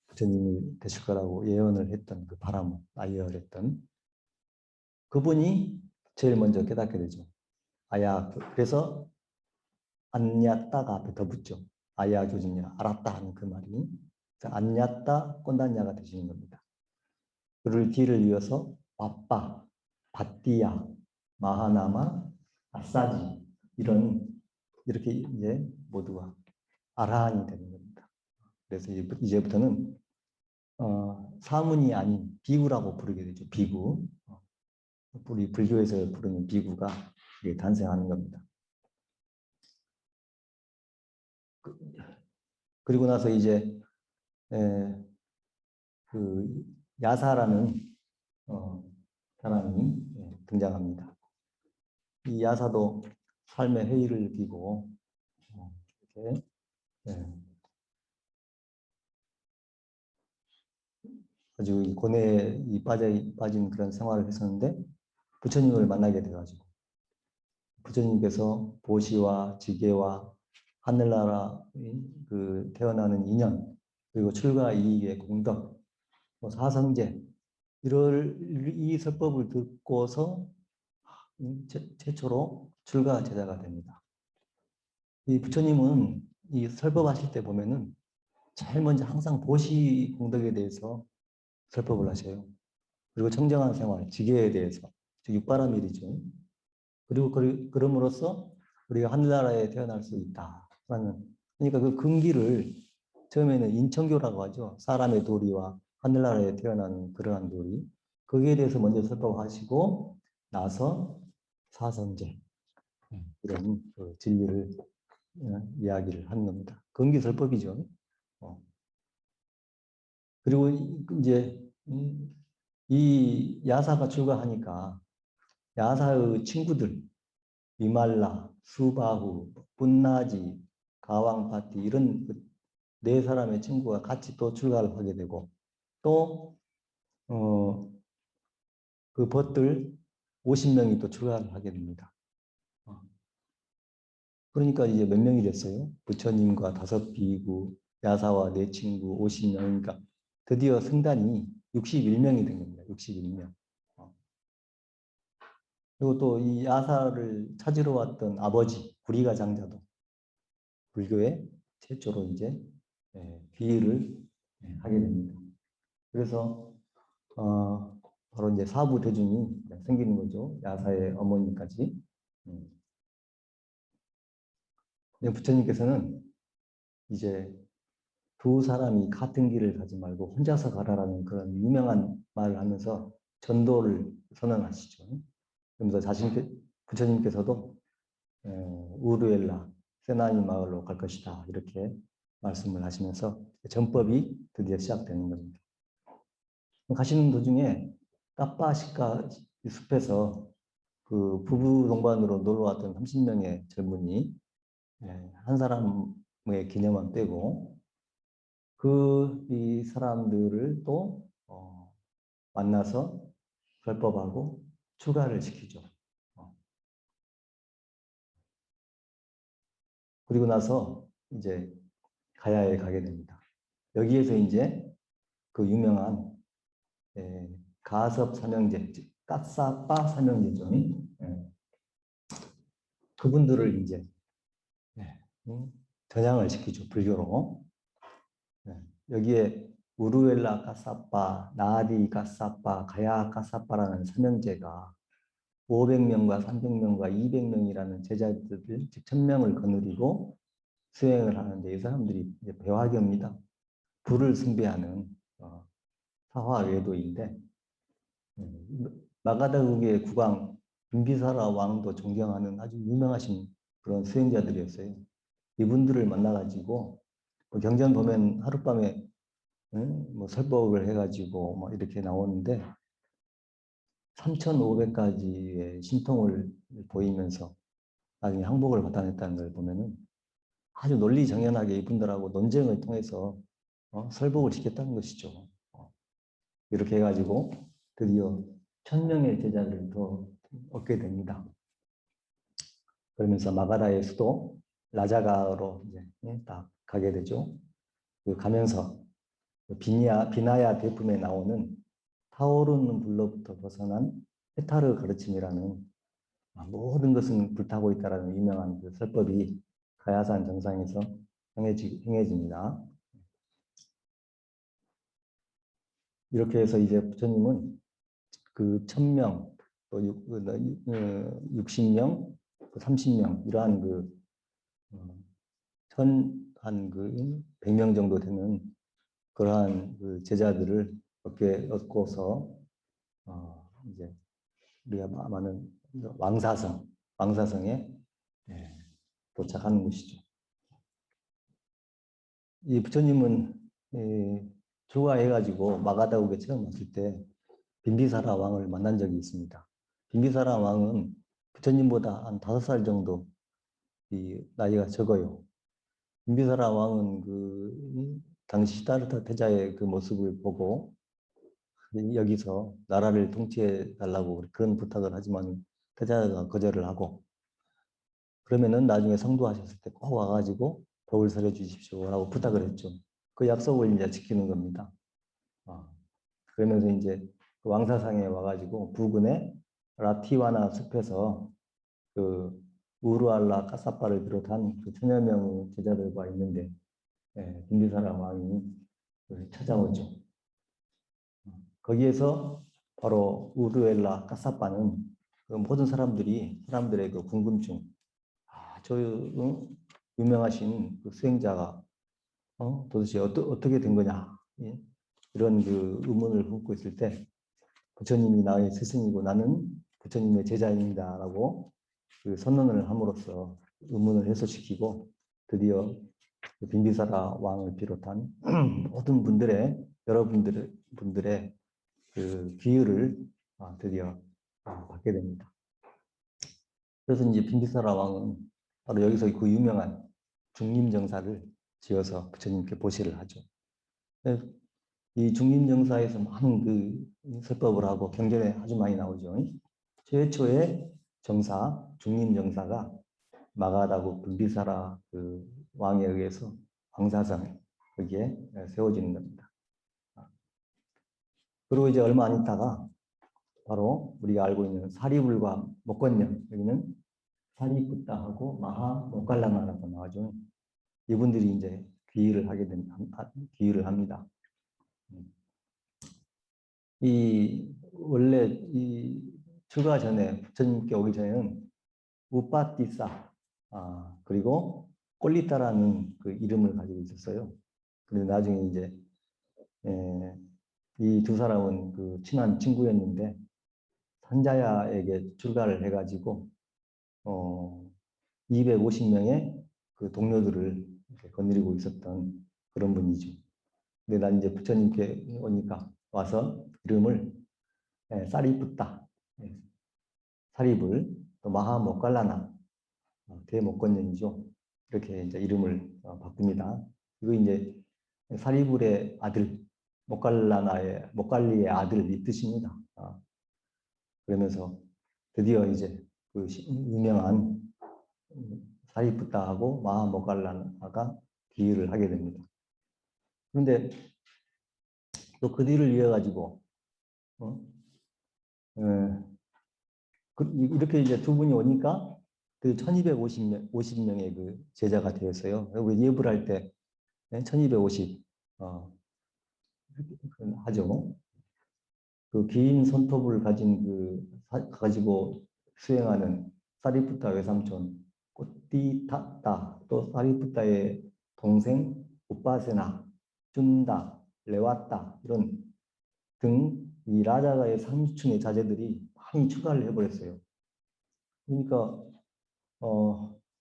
부처님이 되실 거라고 예언을 했던 그 바람을 나열했던 그분이 제일 먼저 깨닫게 되죠. 그래서 안냐따가 앞에 더 붙죠. 아야 교진냐, 알았다 하는 그 말이 안냐따 꼰단냐가 되시는 겁니다. 그를 뒤를 이어서 바빠, 바띠야, 마하나마, 아싸지 이렇게 이제 모두가 아라한이 되는 겁니다. 그래서 이제부터는 사문이 비구라고 부르게 되죠. 비구. 우리 불교에서 부르는 비구가 탄생하는 겁니다. 그리고 나서 이제 그 야사라는 사람이 등장합니다. 이 야사도 삶의 회의를 느끼고 이렇게 아주 고뇌에 빠진 그런 생활을 했었는데 부처님을 만나게 돼가지고 부처님께서 보시와 지게와 하늘나라 그 태어나는 인연, 그리고 출가 이익의 공덕, 뭐 사성제, 이 설법을 듣고서 최초로 출가 제자가 됩니다. 이 부처님은 이 설법하실 때 보면은 제일 먼저 항상 보시 공덕에 대해서 설법을 하셔요. 그리고 청정한 생활, 지계에 대해서, 즉 육바라밀이죠. 그리고 그럼으로써 우리가 하늘나라에 태어날 수 있다라는, 그러니까 그 근기를 처음에는 인천교라고 하죠. 사람의 도리와 하늘나라에 태어나는 그러한 도리, 거기에 대해서 먼저 설법하시고 나서 사선제, 이런 그 진리를 이야기를 하는 겁니다. 근기설법이죠. 그리고 이제 이 야사가 출가하니까 야사의 친구들, 위말라, 수바후, 뿐나지, 가왕파티 이런 네 사람의 친구가 같이 또 출가를 하게 되고, 또 그 벗들 50명이 또 출가를 하게 됩니다. 그러니까 이제 몇 명이 됐어요? 부처님과 5비구, 야사와 네 친구 50명이니까 드디어 승단이 61명이 된 겁니다. 61명. 그리고 또 이 야사를 찾으러 왔던 아버지 구리가 장자도 불교의 최초로 이제 비유를 하게 됩니다. 그래서 바로 이제 사부 대중이 생기는 거죠. 야사의 어머니까지. 부처님께서는 이제 두 사람이 같은 길을 가지 말고 혼자서 가라라는 그런 유명한 말을 하면서 전도를 선언하시죠. 그러면서 부처님께서도 우르엘라 세나니 마을로 갈 것이다 이렇게 말씀을 하시면서 전법이 드디어 시작되는 겁니다. 가시는 도중에 까빠시카 숲에서 그 부부 동반으로 놀러 왔던 30명의 젊은이 한 사람의 기념만 빼고 이 사람들을 또 만나서 설법하고 출가를 시키죠. 그리고 나서 이제 가야에 가게 됩니다. 여기에서 이제 그 유명한 가섭 삼형제, 까싸빠 삼형제죠. 그분들을 이제 전향을 시키죠. 불교로. 여기에 우루엘라 까싸빠, 나디 까싸빠, 가야 까싸빠라는 삼형제가 500명과 300명과 200명이라는 제자들을 즉 1000명을 거느리고 수행을 하는데 이 사람들이 이제 배화교입니다. 불을 숭배하는 사화 외도인데 마가다국의 국왕 빈비사라 왕도 존경하는 아주 유명하신 그런 수행자들이었어요. 이분들을 만나가지고 경전 보면 하룻밤에 뭐 설법을 해가지고 뭐 이렇게 나오는데 3,500가지의 신통을 보이면서 나중에 항복을 받아냈다는 걸 보면은 아주 논리정연하게 이분들하고 논쟁을 통해서 설법을 시켰다는 것이죠. 이렇게 해가지고 드디어 1000명의 제자를 더 얻게 됩니다. 그러면서 마가다의 수도 라자가로 이제 딱 가게 되죠. 가면서 비나야 대품에 나오는 타오르는 불로부터 벗어난 헤타르 가르침이라는 모든 것은 불타고 있다라는 유명한 그 설법이 가야산 정상에서 행해집니다. 이렇게 해서 이제 부처님은 그 1000명, 또 60명, 또 30명 이러한 한 100명 정도 되는 그러한 그 제자들을 얻고서 이제 우리가 많은 왕사성에 도착하는 것이죠. 이 부처님은 출가해가지고 마가다국에 처음 왔을 때 빈비사라 왕을 만난 적이 있습니다. 빈비사라 왕은 부처님보다 한 5살 정도 나이가 적어요. 빈비사라 왕은 당시 시다르타 태자의 그 모습을 보고 여기서 나라를 통치해 달라고 그런 부탁을 하지만 태자가 거절을 하고 그러면은 나중에 성도하셨을 때 꼭 와가지고 덕을 설해 주십시오라고 부탁을 했죠. 그 약속을 이제 지키는 겁니다. 그러면서 이제 그 왕사상에 와가지고 부근에 라티와나 숲에서 그 우르알라 까사빠를 비롯한 그 천여 명의 제자들과 있는데 빈비사라 왕이 찾아오죠. 거기에서 바로 우르엘라 까사빠는 그 모든 사람들의 그 궁금증, 저 유명하신 그 수행자가 도대체 어떻게 된 거냐, 예? 이런 그 의문을 품고 있을 때 부처님이 나의 스승이고 나는 부처님의 제자입니다라고 그 선언을 함으로써 의문을 해소시키고 드디어 빈비사라 왕을 비롯한 모든 여러분들의 그 기회를 드디어 받게 됩니다. 그래서 이제 빈비사라 왕은 바로 여기서 그 유명한 중림정사를 지어서 부처님께 보시를 하죠. 이 중림정사에서 많은 그 설법을 하고 경전에 아주 많이 나오죠. 최초의 정사, 중림정사가 마가다고 빈비사라 그 왕에 의해서 황사상 거기에 세워지는 겁니다. 그리고 이제 얼마 안 있다가 바로 우리가 알고 있는 사리불과 목건령, 여기는 사리붓다하고 마하 목갈라마라고 나와죠. 이분들이 이제 귀의를 귀의를 합니다. 원래 이 출가 전에 부처님께 오기 전에는 우빠띠사 그리고 꼴리따라는 그 이름을 가지고 있었어요. 그런데 나중에 이제 이 두 사람은 그 친한 친구였는데 산자야에게 출가를 해가지고 250명의 그 동료들을 거느리고 있었던 그런 분이죠. 근데 난 이제 부처님께 오니까 와서 이름을 사리붓다, 사리불, 또 마하목갈라나, 대목건년이죠. 이렇게 이제 이름을 바꿉니다. 이거 이제 사리불의 아들, 목갈리의 아들 이 뜻입니다. 그러면서 드디어 이제 그 유명한 사리붓다하고 마하목갈라나가 귀의를 하게 됩니다. 그런데 또 그 뒤를 이어가지고 이렇게 이제 두 분이 오니까 그 1250명의 그 제자가 되었어요. 우리 예불 할 때 1250 하죠. 그 긴 손톱을 가지고 수행하는 사리푸타 외삼촌 꽃띠타따, 또 사리푸타의 동생 우빠세나, 쭌다, 레왔다 이런 등 이 라자가의 상류층의 자제들이 많이 추가를 해버렸어요. 그러니까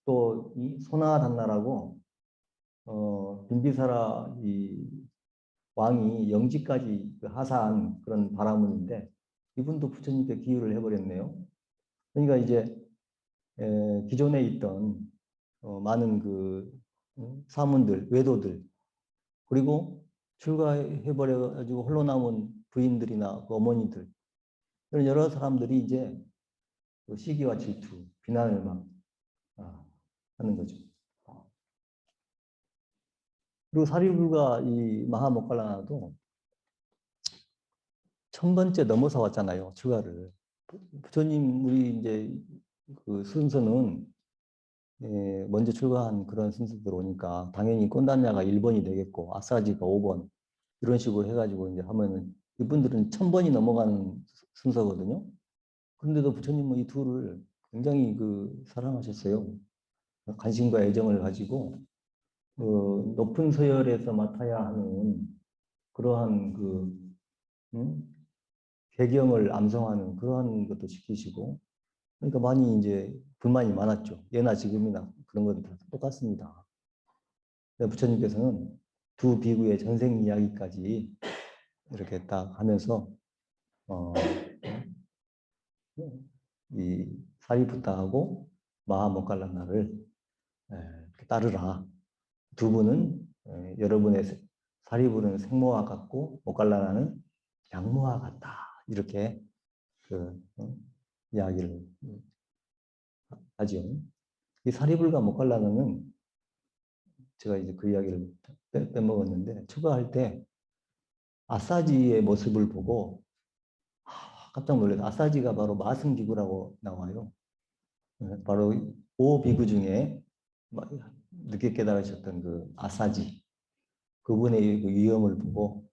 또 이 소나단나라고 빈비사라 이 왕이 영지까지 하사한 그런 바라문인데 이분도 부처님께 기유를 해버렸네요. 그러니까 이제 기존에 있던 많은 그 사문들, 외도들 그리고 출가해버려가지고 홀로 남은 부인들이나 그 어머니들 이런 여러 사람들이 이제 그 시기와 질투, 비난을 막 하는 거죠. 그리고 사리불과 이 마하목갈라나도 1000번째 넘어서 왔잖아요, 출가를. 부처님 우리 이제 그 순서는 먼저 출가한 그런 순서들 오니까 당연히 꼰단야가 1번이 되겠고 아사지가 5번 이런 식으로 해가지고 이제 하면은 이분들은 1000번이 넘어가는 순서거든요. 그런데도 부처님은 이 둘을 굉장히 그 사랑하셨어요. 관심과 애정을 가지고 높은 서열에서 맡아야 하는 그러한 그 개경을 암송하는 그러한 것도 지키시고 그러니까 많이 이제 불만이 많았죠. 예나 지금이나 그런 건 다 똑같습니다. 부처님께서는 두 비구의 전생 이야기까지 이렇게 딱 하면서 이 사리푸타하고 마하목갈라나를 따르라. 두 분은 여러분의 사리불은 생모와 같고 목갈라나는 양모와 같다. 이렇게 그 이야기를 하죠. 이 사리불가 목갈라는 제가 이제 그 이야기를 빼먹었는데 추가할 때 아사지의 모습을 보고 깜짝 놀라서 아사지가 바로 마승비구라고 나와요. 바로 5비구 중에 늦게 깨달으셨던 그 아사지 그분의 그 위엄을 보고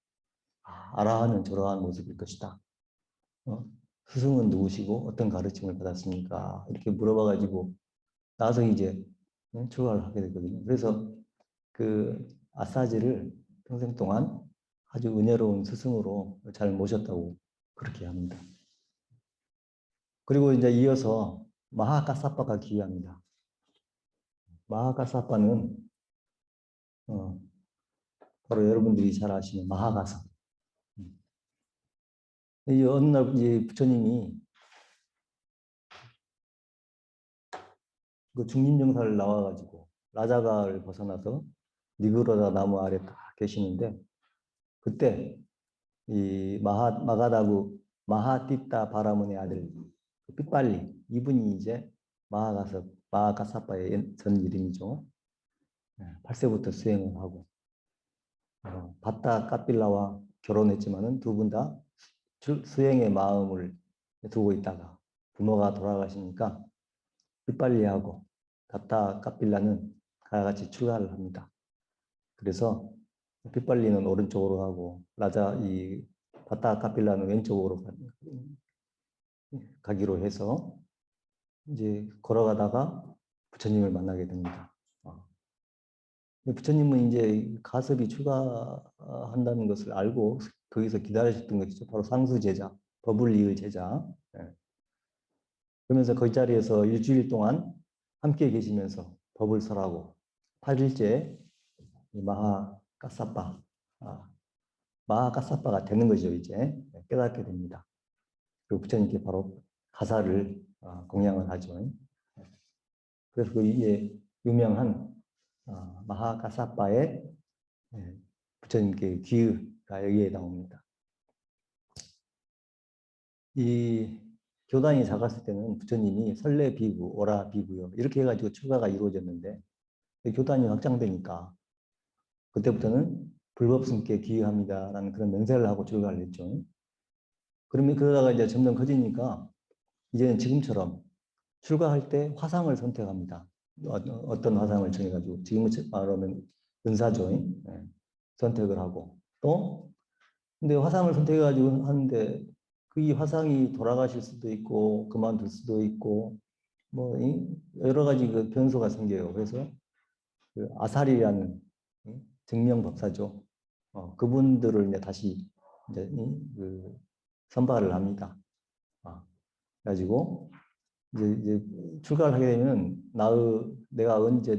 아라한은 저러한 모습일 것이다. 스승은 누구시고 어떤 가르침을 받았습니까? 이렇게 물어봐가지고 나서 이제 출가를 하게 되거든요. 그래서 그 아사지를 평생 동안 아주 은혜로운 스승으로 잘 모셨다고 그렇게 합니다. 그리고 이제 이어서 마하카사빠가 기여합니다. 마하카사빠는 바로 여러분들이 잘 아시는 마하가사. 이 어느 날 이제 부처님이 그 중림정사를 나와가지고 라자가를 벗어나서 니그로다 나무 아래 딱 계시는데 그때 이 마가다구 마하띠따 바라문의 아들 삐빨리 이분이 이제 마하가사빠의 전 이름이죠. 8세부터 수행을 하고 바타 까빌라와 결혼했지만은 두 분 다 수행의 마음을 두고 있다가 부모가 돌아가시니까 삐빨리하고 바타 까빌라는 같이 출가를 합니다. 그래서 삐빨리는 오른쪽으로 하고 이 바타 까빌라는 왼쪽으로 가기로 해서 이제 걸어가다가 부처님을 만나게 됩니다. 부처님은 이제 가섭이 출가한다는 것을 알고 거기서 기다리셨던 것이죠. 바로 상수 제자, 법을 이을 제자. 그러면서 그 자리에서 일주일 동안 함께 계시면서 법을 설하고 8일째 마하가사빠가 되는 거죠. 이제 깨닫게 됩니다. 그리고 부처님께 바로 가사를 공양을 하죠. 그래서 그 유명한 마하가사빠의 부처님께 기의가 여기에 나옵니다. 이 교단이 작았을 때는 부처님이 설레 비구, 오라 비구요 이렇게 해가지고 출가가 이루어졌는데 교단이 확장되니까 그때부터는 불법승께 기의합니다라는 그런 명세를 하고 출가를 했죠. 그러다가 이제 점점 커지니까 이제는 지금처럼 출가할 때 화상을 선택합니다. 어떤 화상을 정해가지고 지금은 말하면 은사죠. 선택을 하고 또 근데 화상을 선택해가지고 하는데 그 화상이 돌아가실 수도 있고 그만둘 수도 있고 뭐 여러 가지 그 변수가 생겨요. 그래서 그 아사리라는 증명법사죠. 그분들을 이제 다시 이제 그 선발을 합니다. 그래가지고 이제 출가를 하게 되면 내가 언제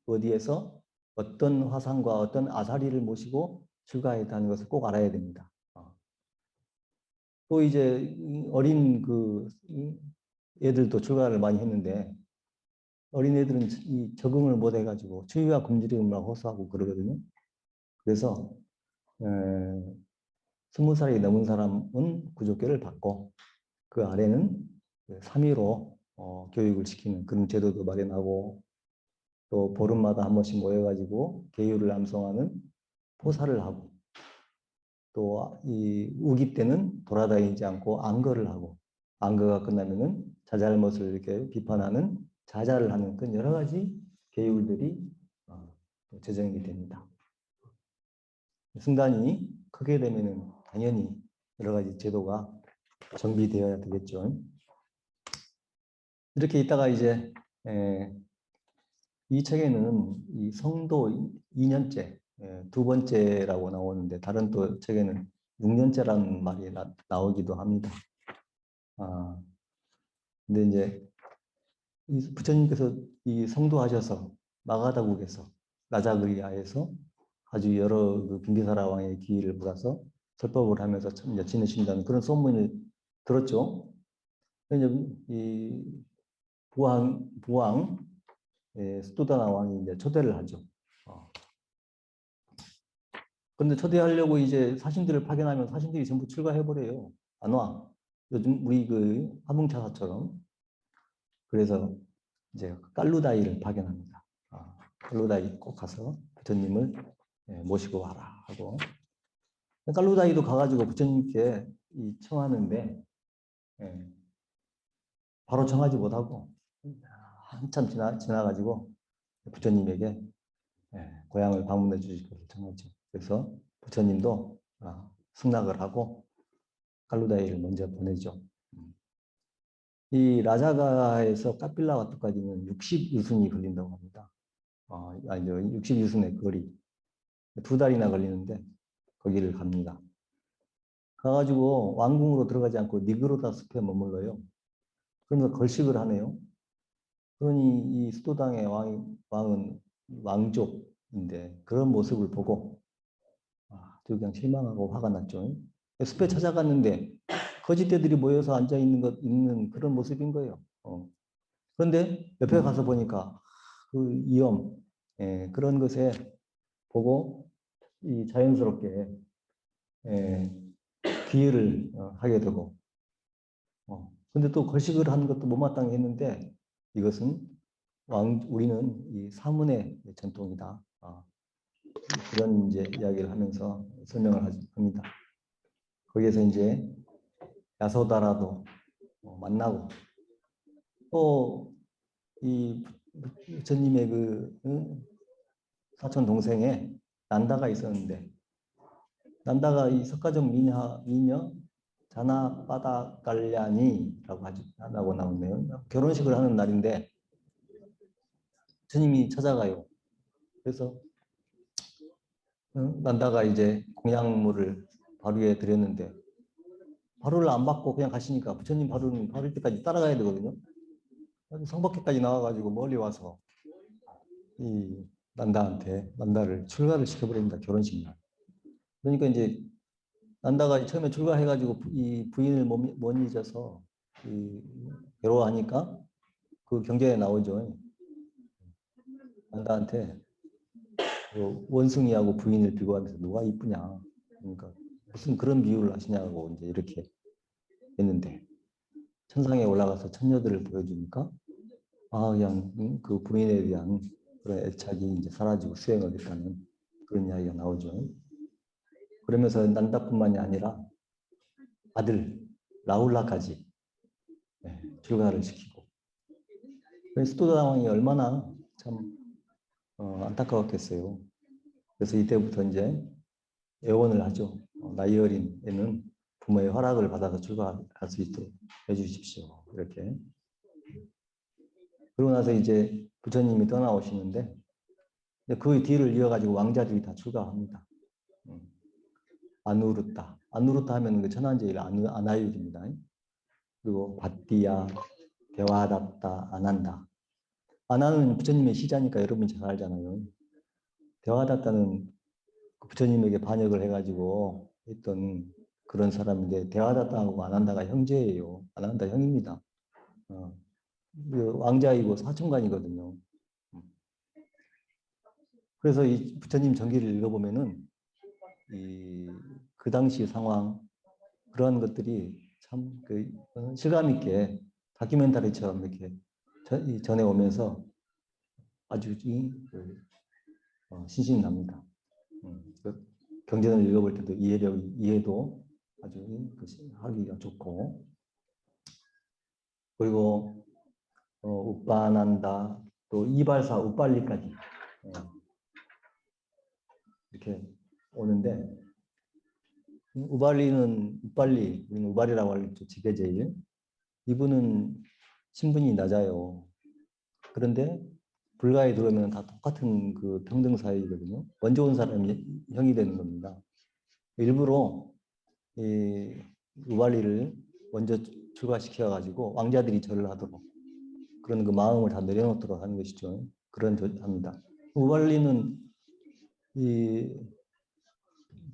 어디에서 어떤 화상과 어떤 아사리를 모시고 출가했다는 것을 꼭 알아야 됩니다. 또 이제 어린 그 애들도 출가를 많이 했는데 어린 애들은 적응을 못 해가지고 추위와 굶주림을 호소하고 그러거든요. 그래서 20살이 넘은 사람은 구족교를 받고 그 아래는 3위로 교육을 시키는 그런 제도도 마련하고 또 보름마다 한 번씩 모여가지고 계율을 암송하는 포사를 하고 또 이 우기 때는 돌아다니지 않고 안거를 하고 안거가 끝나면은 자잘못을 이렇게 비판하는 자자를 하는 그런 여러 가지 계율들이 제정이 됩니다. 승단이 크게 되면은 당연히 여러 가지 제도가 정비되어야 되겠죠. 이렇게 있다가 이제 이 책에는 이 성도 2년째 두 번째라고 나오는데 다른 또 책에는 6년째라는 말이 나오기도 합니다. 근데 이제 이 부처님께서 이 성도하셔서 마가다국에서 라자그리아에서 아주 여러 그 빈비사라 왕의 기의를 받아서 설법을 하면서 참 지내신다는 그런 소문을 들었죠. 이제 이 부왕 스투다나 왕이 이제 초대를 하죠. 그런데 초대하려고 이제 사신들을 파견하면 사신들이 전부 출가해버려요. 안 와. 요즘 우리 그 화봉차사처럼. 그래서 이제 깔루다이를 파견합니다. 깔루다이 꼭 가서 부처님을 모시고 와라 하고, 깔루다이도 가가지고 부처님께 청하는데 바로 청하지 못하고 한참 지나가지고 부처님에게 고향을 방문해 주실 것을 청하죠. 그래서 부처님도 승낙을 하고 깔루다이를 먼저 보내죠. 이 라자가에서 카필라와트까지는 60유순이 걸린다고 합니다. 아니죠. 60유순의 거리. 2달이나 걸리는데 거기를 갑니다. 가가지고 왕궁으로 들어가지 않고 니그로다 숲에 머물러요. 그러면서 걸식을 하네요. 그러니 이 수도당의 왕은 왕족인데 그런 모습을 보고 그냥 실망하고 화가 났죠. 숲에 찾아갔는데 거짓대들이 모여서 앉아 있는 그런 모습인 거예요. 그런데 옆에 가서 보니까 그 위험, 그런 것에 보고 이 자연스럽게 귀의를 하게 되고, 근데 또 걸식을 하는 것도 못마땅히 했는데 이것은 우리는 이 사문의 전통이다. 그런 이제 이야기를 하면서 설명을 합니다. 거기에서 이제 야소다라도 만나고 또 이 부처님의 그 사촌 동생에 난다가 있었는데 난다가 이 석가정 미녀 자나바다 갈량이라고 하고 나오네요. 결혼식을 하는 날인데 부처님이 찾아가요. 그래서 난다가 이제 공양물을 바루에 드렸는데 바루를 안 받고 그냥 가시니까 부처님 바를 때까지 따라가야 되거든요. 성밖에까지 나와가지고 멀리 와서 이 난다를 출가를 시켜버립니다. 결혼식 날. 그러니까 이제 난다가 처음에 출가해가지고 이 부인을 못 잊어서 괴로워하니까 그 경전에 나오죠. 난다한테 원숭이하고 부인을 비교하면서 누가 이쁘냐. 그러니까 무슨 그런 비유를 하시냐고 이제 이렇게 했는데 천상에 올라가서 천녀들을 보여주니까 그냥 그 부인에 대한 그런 애착이 이제 사라지고 수행을 했다는 그런 이야기가 나오죠. 그러면서 난다뿐만이 아니라 아들 라울라까지 출가를 시키고 수도당왕이 얼마나 참 안타까웠겠어요. 그래서 이때부터 이제 애원을 하죠. 나이 어린 애는 부모의 허락을 받아서 출가할 수 있도록 해주십시오. 이렇게. 그러고 나서 이제 부처님이 떠나오시는데 그 뒤를 이어가지고 왕자들이 다 출가합니다. 아누르타 하면 그 천한제일 아나율입니다. 그리고 바띠야, 대화답다, 아난다. 아나는 부처님의 시자니까 여러분이 잘 알잖아요. 대화답다는 부처님에게 반역을 해가지고 했던 그런 사람인데 대화답다하고 아난다가 형제예요. 아난다 형입니다. 왕자이고 사촌간이거든요. 그래서 이 부처님 전기를 읽어보면은 그 당시 상황 그러한 것들이 참 실감 있게 다큐멘터리처럼 이렇게 전해 오면서 아주 신신이 납니다. 경전을 읽어볼 때도 이해도 아주 하기가 좋고 그리고 우빠난다 또 이발사 우빨리까지 이렇게 오는데 우리는 우발이라고 하죠. 지게제일. 이분은 신분이 낮아요. 그런데 불가에 들어오면 다 똑같은 그 평등 사회이거든요. 먼저 온 사람이 형이 되는 겁니다. 일부러 이 우발리를 먼저 출가시켜가지고 왕자들이 절을 하도록 그런 그 마음을 다 내려놓도록 하는 것이죠. 합니다. 우발리는 이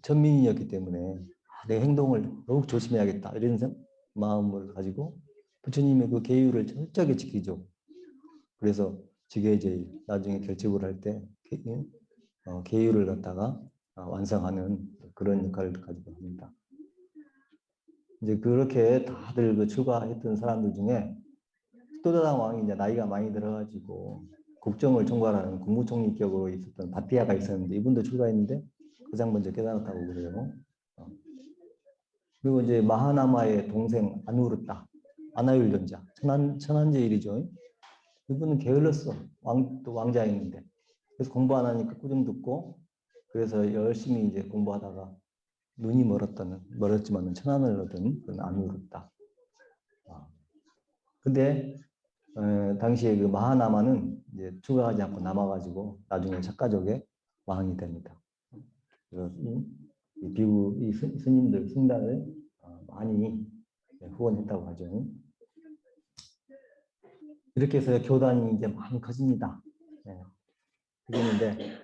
천민이었기 때문에 내 행동을 더욱 조심해야겠다 이런 마음을 가지고 부처님의 그 계율을 철저하게 지키죠. 그래서 지게제일 나중에 결집을 할 때 계율을 갖다가 완성하는 그런 역할을 가지고 합니다. 이제 그렇게 다들 출가했던 사람들 중에 숙도다당 왕이 이제 나이가 많이 들어가지고 국정을 총괄하는 국무총리격으로 있었던 바티아가 있었는데 이분도 출가했는데 가장 먼저 깨달았다고 그래요. 그리고 이제 마하나마의 동생 아누르타, 아나율전자, 천한제일이죠. 이분은 게을렀어. 또 왕자였는데. 그래서 공부 안 하니까 꾸중 듣고 그래서 열심히 이제 공부하다가 눈이 멀었지만 천안을 얻은 그런 아누르타. 근데 당시에 그 마하나마는 이제 출가하지 않고 남아가지고 나중에 샤카족의 왕이 됩니다. 그래서 이 비구 이 스님들 승단을 많이 후원했다고 하죠. 이렇게 해서 교단이 이제 많이 커집니다. 그랬는데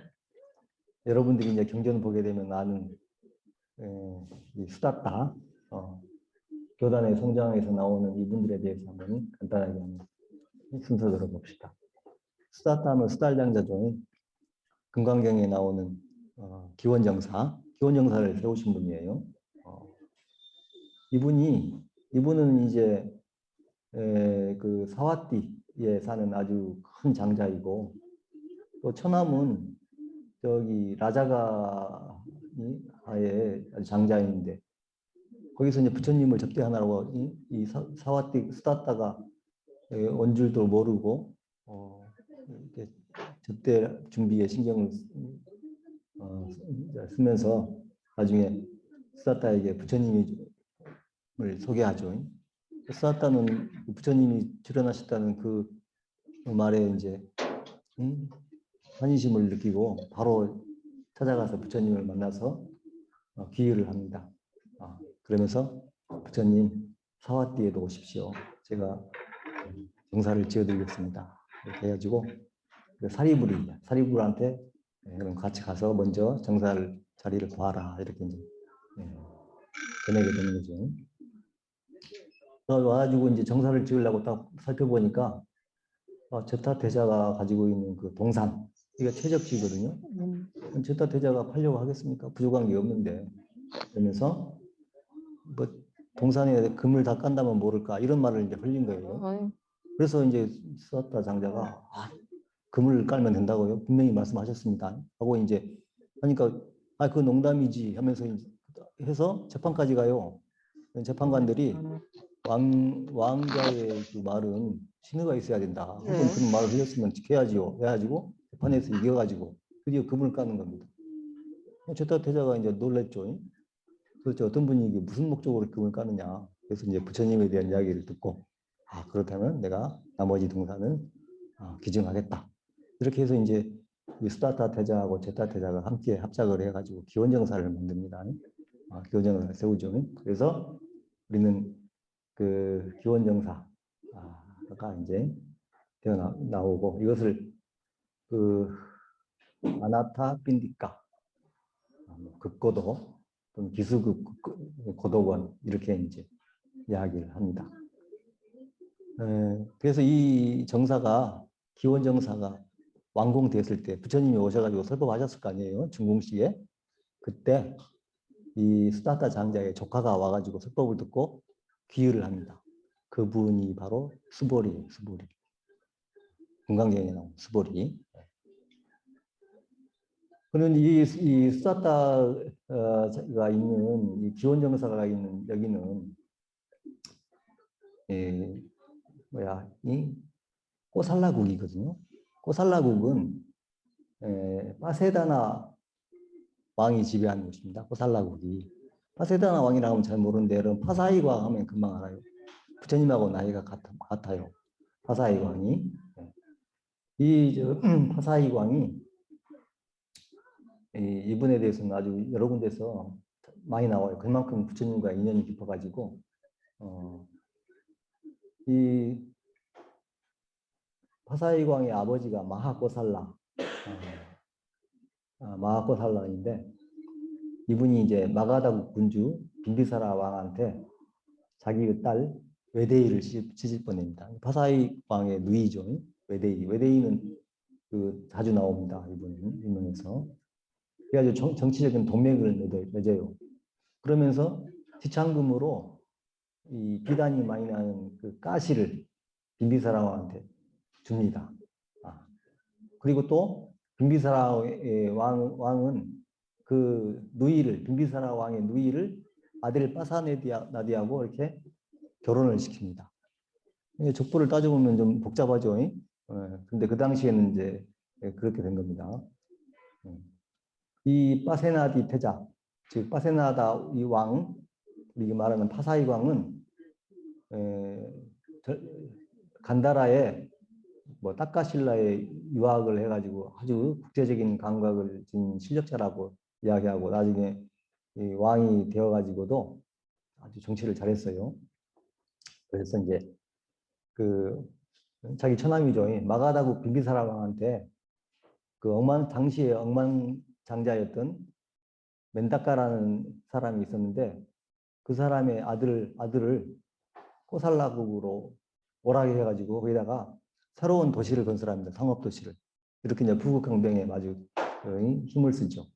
여러분들이 이제 경전 보게 되면 나는 이 수다타 교단의 성장에서 나오는 이분들에 대해서 한번 간단하게 순서 들어봅시다. 수다타 하면 수달장자죠. 금강경에 나오는 기원정사를 세우신 분이에요. 이분은 이제 그 사와띠에 사는 아주 큰 장자이고 또 처남은 저기 라자가 아예 장자인데 거기서 이제 부처님을 접대하느라고 이 사와띠 수다따가 온 줄도 모르고 이렇게 접대 준비에 신경을 쓰면서 나중에 수다따에게 부처님을 소개하죠. 수다따는 부처님이 출연하셨다는 그 말에 이제 환희심을 느끼고 바로 찾아가서 부처님을 만나서 귀의를 합니다. 그러면서 부처님 사와띠에도 오십시오. 제가 정사를 지어드리겠습니다. 이렇게 해가지고 사리불한테 그럼 같이 가서 먼저 정사를 자리를 봐라 이렇게 이제 보내게 되는 거죠. 와가지고 이제 정사를 지으려고 딱 살펴보니까 제타 대자가 가지고 있는 그 동산 이게 최적지거든요. 제타 대자가 팔려고 하겠습니까? 부족한 게 없는데 그러면서 뭐 동산에 금을 다 깐다면 모를까 이런 말을 이제 흘린 거예요. 그래서 이제 수다타 장자가 금을 깔면 된다고요? 분명히 말씀하셨습니다. 하고 이제 하니까 그 농담이지 하면서 해서 재판까지 가요. 재판관들이 왕자의 그 말은 신의가 있어야 된다. 한번 그런 말을 흘렸으면 지켜야지요. 해가지고 재판에서 이겨가지고 드디어 금을 까는 겁니다. 제타 대자가 이제 놀랬죠. 도대체 어떤 분이 이게 무슨 목적으로 금을 까느냐. 그래서 이제 부처님에 대한 이야기를 듣고 그렇다면 내가 나머지 동산을 기증하겠다. 이렇게 해서 이제 이 수다타 대자하고 제타 대자가 함께 합작을 해가지고 기원정사를 만듭니다. 기원정사를 세우죠. 그래서 우리는 그 기원정사가 이제 나오고 이것을 그 아나타 빈디카 극고도 또는 기수극 고도권 이렇게 이제 이야기를 합니다. 그래서 이 정사가 기원정사가 완공됐을 때 부처님이 오셔가지고 설법하셨을 거 아니에요. 중궁시에. 그때 이 수다타 장자의 조카가 와가지고 설법을 듣고 귀의를 합니다. 그분이 바로 수보리예요. 수보리. 금강경에 나온 수보리. 그는 이 수다타가 있는 이 기원정사가 있는 여기는 이 꼬살라국이거든요. 꼬살라국은 파세다나 왕이 지배하는 곳입니다. 꼬살라국이. 파세다나 왕이라고 하면 잘 모르는데 여러분 파사이광 하면 금방 알아요. 부처님하고 나이가 같아요. 파사이광이. 이 파사이광이 이분에 대해서는 아주 여러 군데서 많이 나와요. 그만큼 부처님과 인연이 깊어가지고 이 파사이광의 아버지가 마하코살라인데 이분이 이제 마가다국 군주 빈비사라 왕한테 자기 딸 외대이를 시집 보냅니다. 파사이광의 누이죠. 외대이는 그 자주 나옵니다. 이분은 유명해서. 그래가지고 정치적인 동맥을 맺어요. 그러면서 지창금으로 이 비단이 많이 나는 그 가시를 빈비사라 왕한테 줍니다. 그리고 또 빈비사라 왕은 그 누이를 빈비사라 왕의 누이를 아들 빠사나디하고 이렇게 결혼을 시킵니다. 족보를 따져보면 좀 복잡하죠. 근데 그 당시에는 이제 그렇게 된 겁니다. 이 빠세나디 태자, 즉 빠세나다 이 왕, 우리 말하는 파사이 왕은 간다라에 뭐 타카실라에 유학을 해가지고 아주 국제적인 감각을 지닌 실력자라고 이야기하고 나중에 이 왕이 되어가지고도 아주 정치를 잘했어요. 그래서 이제 그 자기 처남이죠. 마가다국 빈비사라 왕한테 그 당시에 억만장자였던 멘다카라는 사람이 있었는데 그 사람의 아들을 코살라국으로 오라게 해가지고 거기다가 새로운 도시를 건설합니다. 상업도시를. 이렇게 이제 부국강병에 아주 힘을 쓰죠.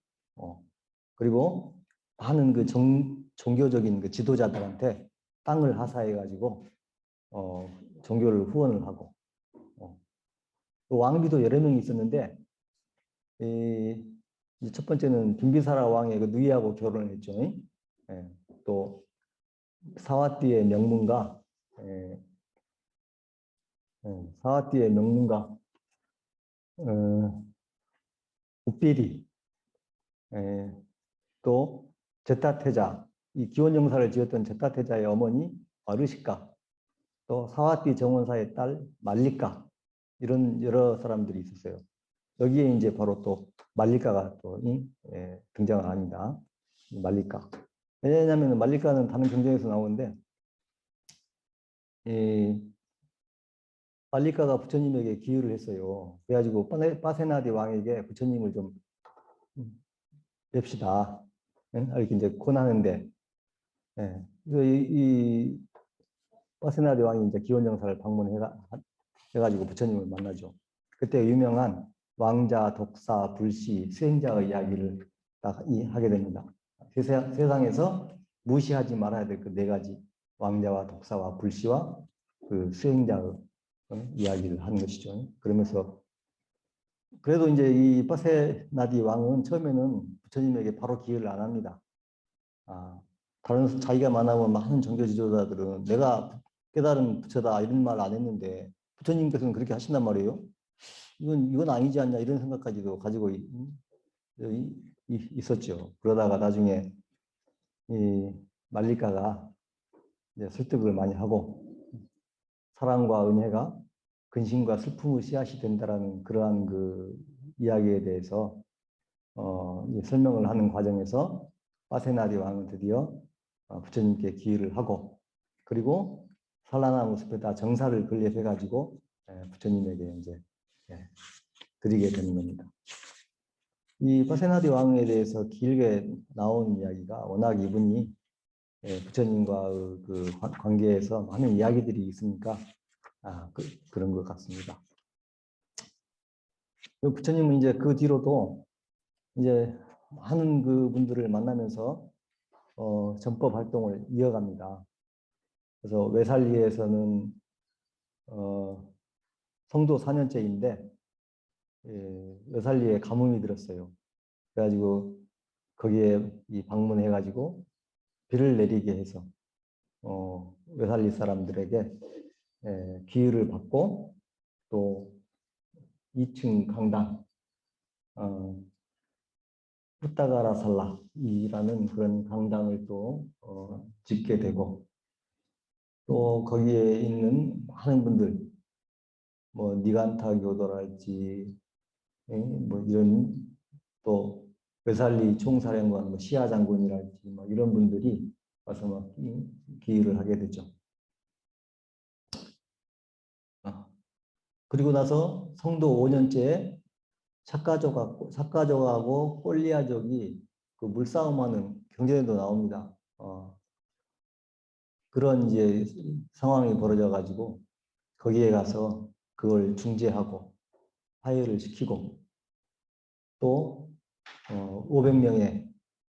그리고 많은 그 종교적인 그 지도자들한테 땅을 하사해가지고 종교를 후원을 하고 왕비도 여러 명이 있었는데 첫 번째는 빈비사라 왕의 그 누이하고 결혼을 했죠. 또 사와띠의 명문가 사와띠의 명문가 우삐리 또 제타테자 이 기원정사를 지었던 제타테자의 어머니 아르시카 또 사와띠 정원사의 딸 말리카 이런 여러 사람들이 있었어요. 여기에 이제 바로 또 말리카가 또 등장을 합니다. 말리카. 왜냐하면 말리카는 다른 경전에서 나오는데 말리카가 부처님에게 기유를 했어요. 그래가지고 빠세나디 왕에게 부처님을 좀 뵙시다. 이렇게 이제 권하는데 이 빠세나디 왕이 이제 기원정사를 방문해가지고 부처님을 만나죠. 그때 유명한 왕자, 독사, 불시, 수행자의 이야기를 딱 하게 됩니다. 세상에서 무시하지 말아야 될 그 네 가지 왕자와 독사와 불시와 그 수행자의 이야기를 하는 것이죠. 그러면서 그래도 이제 이 빠세나디 왕은 처음에는 부처님에게 바로 기여를 안 합니다. 다른 자기가 만나본 많은 종교 지도자들은 내가 깨달은 부처다 이런 말 안 했는데 부처님께서는 그렇게 하신단 말이에요. 이건 아니지 않냐 이런 생각까지도 가지고 있었죠. 그러다가 나중에 이 말리카가 이제 설득을 많이 하고 사랑과 은혜가 근심과 슬픔의 씨앗이 된다라는 그러한 그 이야기에 대해서 설명을 하는 과정에서 빠세나디 왕은 드디어 부처님께 기의를 하고 그리고 산란나무 숲에다 정사를 건립해 가지고 부처님에게 이제 드리게 되는 겁니다. 이 빠세나디 왕에 대해서 길게 나온 이야기가 워낙 이분이 부처님과의 그 관계에서 많은 이야기들이 있으니까 그런 것 같습니다. 부처님은 이제 그 뒤로도 이제 많은 그 분들을 만나면서 전법 활동을 이어갑니다. 그래서 외살리에서는 성도 4년째인데 외살리에 가뭄이 들었어요. 그래가지고 거기에 방문해가지고 비를 내리게 해서 외살리 사람들에게 기회를 받고 또 2층 강당 후타가라살라이라는 그런 강당을 또 짓게 되고 또 거기에 있는 많은 분들 뭐 니간타 교도랄지 뭐 이런 또 외살리 총사령관 뭐 시아 장군이랄지 뭐 이런 분들이 와서 막 기여를 하게 되죠. 그리고 나서 성도 5년째에 사카족하고 꼴리아족이 그 물싸움하는 경전에도 나옵니다. 그런 이제 상황이 벌어져 가지고 거기에 가서 그걸 중재하고 화해를 시키고 또 500명의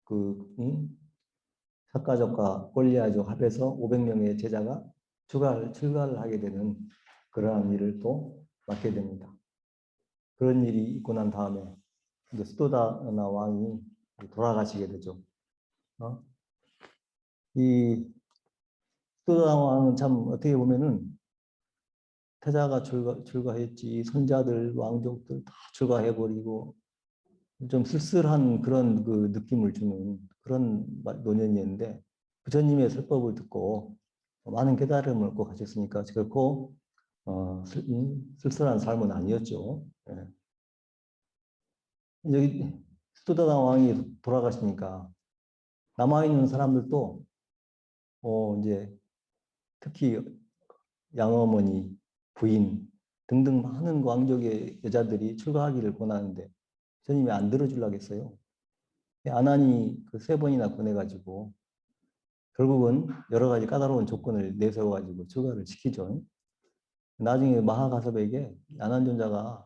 그 사카족과 꼴리아족 합해서 500명의 제자가 출가를 하게 되는 그러한 일을 또 맡게 됩니다. 그런 일이 있고 난 다음에 이제 스도다나 왕이 돌아가시게 되죠. 이 스도다 왕은 참 어떻게 보면은 태자가 출가했지 손자들 왕족들 다 출가해버리고 좀 쓸쓸한 그런 그 느낌을 주는 그런 노년이었는데 부처님의 설법을 듣고 많은 깨달음을 얻고 가셨으니까 결코 쓸쓸한 삶은 아니었죠. 예. 여기 스도다당 왕이 돌아가시니까 남아있는 사람들도 이제 특히 양어머니, 부인 등등 많은 왕족의 여자들이 출가하기를 권하는데 스님이 안 들어주려고 했어요. 아난이 그 3번이나 권해가지고 결국은 여러 가지 까다로운 조건을 내세워가지고 출가를 시키죠. 나중에 마하가섭에게 아난존자가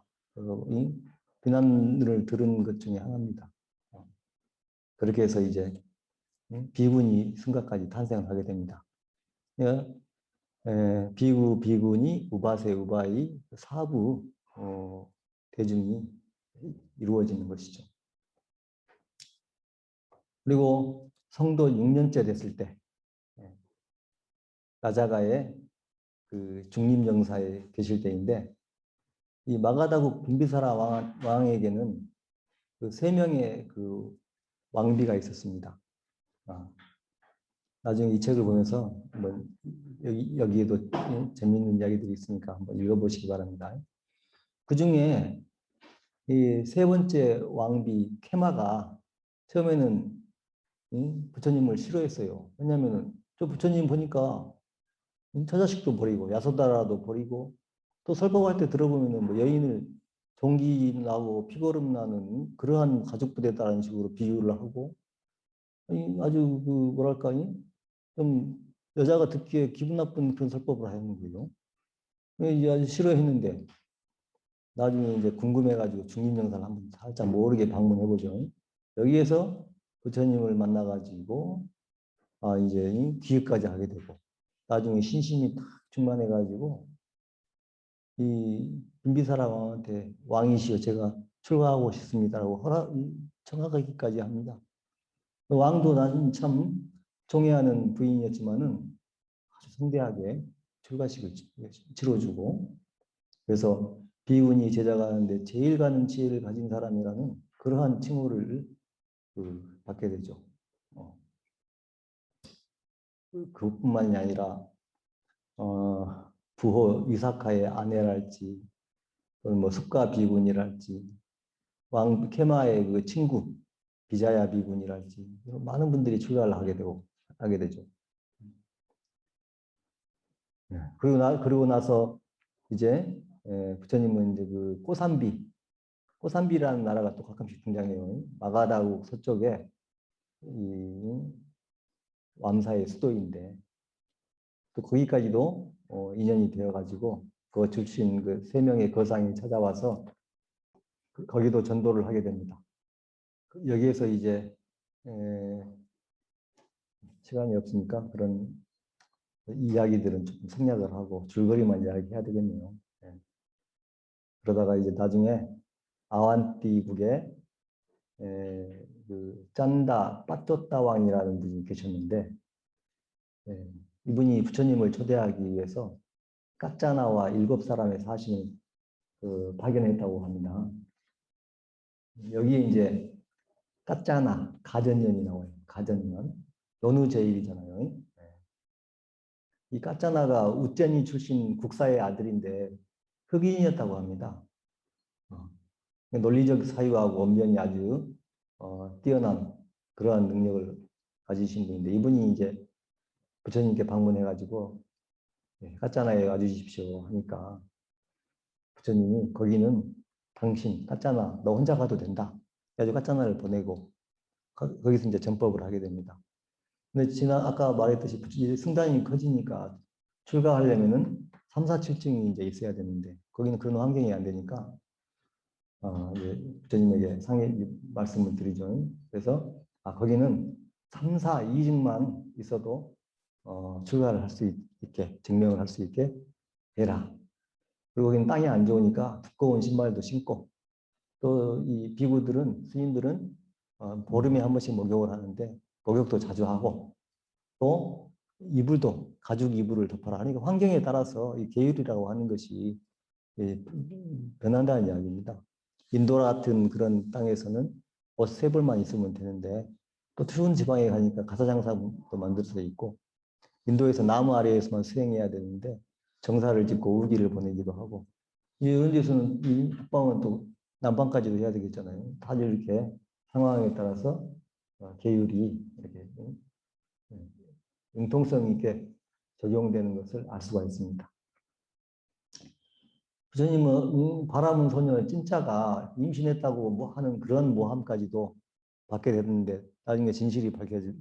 비난을 들은 것 중에 하나입니다. 그렇게 해서 이제 비군이 승가까지 탄생하게 됩니다. 비구, 비군이, 우바세, 우바이, 사부 대중이 이루어지는 것이죠. 그리고 성도 6년째 됐을 때 나자가의 그 중림정사에 계실 때인데 이 마가다국 빈비사라 왕에게는 그 3명의 그 왕비가 있었습니다. 나중에 이 책을 보면서 한번 여기에도 재미있는 이야기들이 있으니까 한번 읽어보시기 바랍니다. 그 중에 이 3번째 왕비 케마가 처음에는 부처님을 싫어했어요. 왜냐하면 저 부처님 보니까 저 자식도 버리고 야소다라도 버리고 또 설법할 때 들어보면 뭐 여인을 종기나고 피고름 나는 그러한 가족부대다라는 식으로 비유를 하고 아주 그 뭐랄까 좀 여자가 듣기에 기분 나쁜 그런 설법을 하는 거예요. 이제 아주 싫어했는데 나중에 이제 궁금해가지고 중림정사를 한번 살짝 모르게 방문해보죠. 여기에서 부처님을 만나가지고 이제 기획까지 하게 되고 나중에 신심이 딱 충만해가지고 이 빈비사라 왕한테 왕이시여 제가 출가하고 싶습니다라고 청하기까지 합니다. 왕도 나중에 참 종애하는 부인이었지만은 아주 성대하게 출가식을 치러주고 그래서 비운이 제자가 하는데 제일 가는 지혜를 가진 사람이라는 그러한 칭호를 받게 되죠. 그것뿐만이 아니라 부호 위사카의 아내랄지 또는 뭐 숙가 비군이랄지 왕 케마의 그 친구 비자야 비군이랄지 많은 분들이 출가를 하게 되죠. 그리고 나서 이제 부처님은 이제 그 꼬산비라는 나라가 또 가끔씩 등장해요. 마가다국 서쪽에 이 왬사의 수도인데 또 거기까지도 인연이 되어가지고 그 출신 그 3명의 거상이 찾아와서 거기도 전도를 하게 됩니다. 여기에서 이제 시간이 없으니까 그런 이야기들은 좀 생략을 하고 줄거리만 이야기해야 되겠네요. 그러다가 이제 나중에 아완띠국에 그 짠다 빠또따 왕이라는 분이 계셨는데 이분이 부처님을 초대하기 위해서 까짜나와 7사람의 사신을 파견했다고 합니다. 여기에 이제 까짜나 가전년이 나와요. 가전년 노누제일이잖아요. 이 까짜나가 우쩌니 출신 국사의 아들인데 흑인이었다고 합니다. 논리적 사유하고 언변이 아주 뛰어난 그러한 능력을 가지신 분인데 이분이 이제 부처님께 방문해가지고 까짜나에 와주십시오 하니까 부처님이 거기는 당신 까짜나 너 혼자 가도 된다. 그래서 까짜나를 보내고 거기서 이제 전법을 하게 됩니다. 근데 아까 말했듯이 승단이 커지니까 출가하려면은 3, 4, 7증이 이제 있어야 되는데 거기는 그런 환경이 안 되니까 이제 부처님에게 말씀을 드리죠. 그래서 거기는 3, 4, 2증만 있어도 출가를 할 수 있게 증명을 할 수 있게 해라. 그리고 거기는 땅이 안 좋으니까 두꺼운 신발도 신고, 또 이 비구들은, 스님들은 보름에 한 번씩 목욕을 하는데 목욕도 자주 하고, 또 이불도 가죽 이불을 덮어라. 그러니까 환경에 따라서 이 계율이라고 하는 것이 변한다는 이야기입니다. 인도 같은 그런 땅에서는 옷 세 벌만 있으면 되는데, 또 추운 지방에 가니까 가사장사도 만들어져 있고, 인도에서 나무 아래에서만 수행해야 되는데 정사를 짓고 우기를 보내기도 하고, 이런 데서는 이 북방은 또 남방까지도 해야 되겠잖아요. 다들 이렇게 상황에 따라서 계율이 이렇게 융통성 있게 적용되는 것을 알 수가 있습니다. 부처님은 바라문 소녀 찐짜가 임신했다고 뭐 하는 그런 모함까지도 받게 되는데 나중에 진실이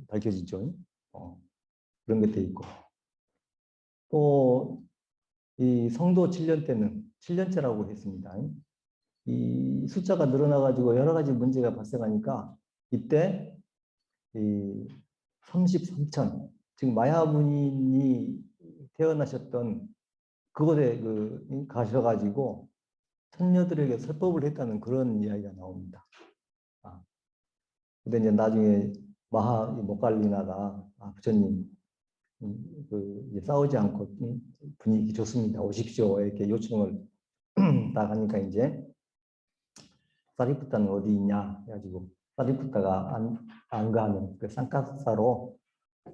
밝혀지죠. 그런 것도 있고, 또 이 성도 7년 때는 7년째라고 했습니다. 이 숫자가 늘어나가지고 여러 가지 문제가 발생하니까 이때 이 33천, 즉 마야문인이 태어나셨던 그곳에 가셔가지고 천녀들에게 설법을 했다는 그런 이야기가 나옵니다. 근데 이제 나중에 모갈리나가 부처님 싸우지 않고 분위기 좋습니다. 오십시오. 이렇게 요청을 딱 하니까 이제 사리푸타는 어디 있냐 해가지고 사리푸타가 안 가는 그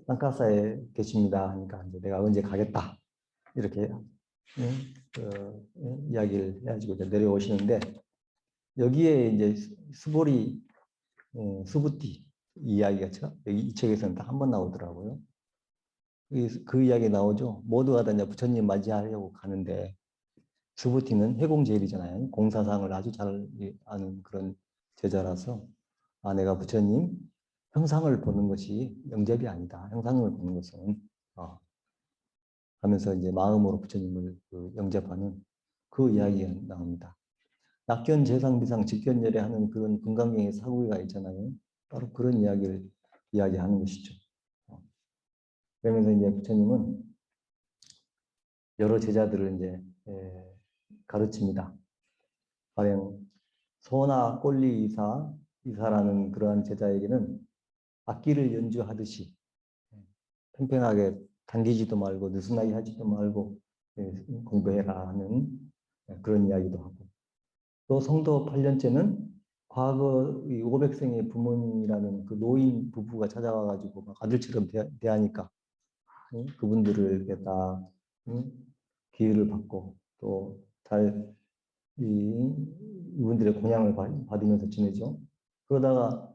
쌍카사에 계십니다 하니까 이제 내가 언제 가겠다 이렇게 이야기를 해가지고 이제 내려오시는데, 여기에 이제 수부티 이야기가 여기 이 책에서는 딱 한 번 나오더라고요. 그 이야기 나오죠. 모두가 다 이제 부처님 맞이하려고 가는데 수부티는 해공제일이잖아요. 공사상을 아주 잘 아는 그런 제자라서 내가 부처님 형상을 보는 것이 영접이 아니다. 형상을 보는 것은 하면서 이제 마음으로 부처님을 영접하는 그 이야기가 나옵니다. 낙견, 재상, 비상, 직견열애 하는 그런 금강경의 사구가 있잖아요. 바로 그런 이야기를 이야기하는 것이죠. 그러면서 이제 부처님은 여러 제자들을 이제 가르칩니다. 가령 소나 꼴리 이사라는 그러한 제자에게는 악기를 연주하듯이 팽팽하게 당기지도 말고 느슨하게 하지도 말고 공부해라 하는 그런 이야기도 하고, 또 성도 8년째는 과거 500생의 부모님이라는 그 노인 부부가 찾아와가지고 막 아들처럼 대하니까 그분들을 이렇게 다 기회를 받고 또 잘 이분들의 공양을 받으면서 지내죠. 그러다가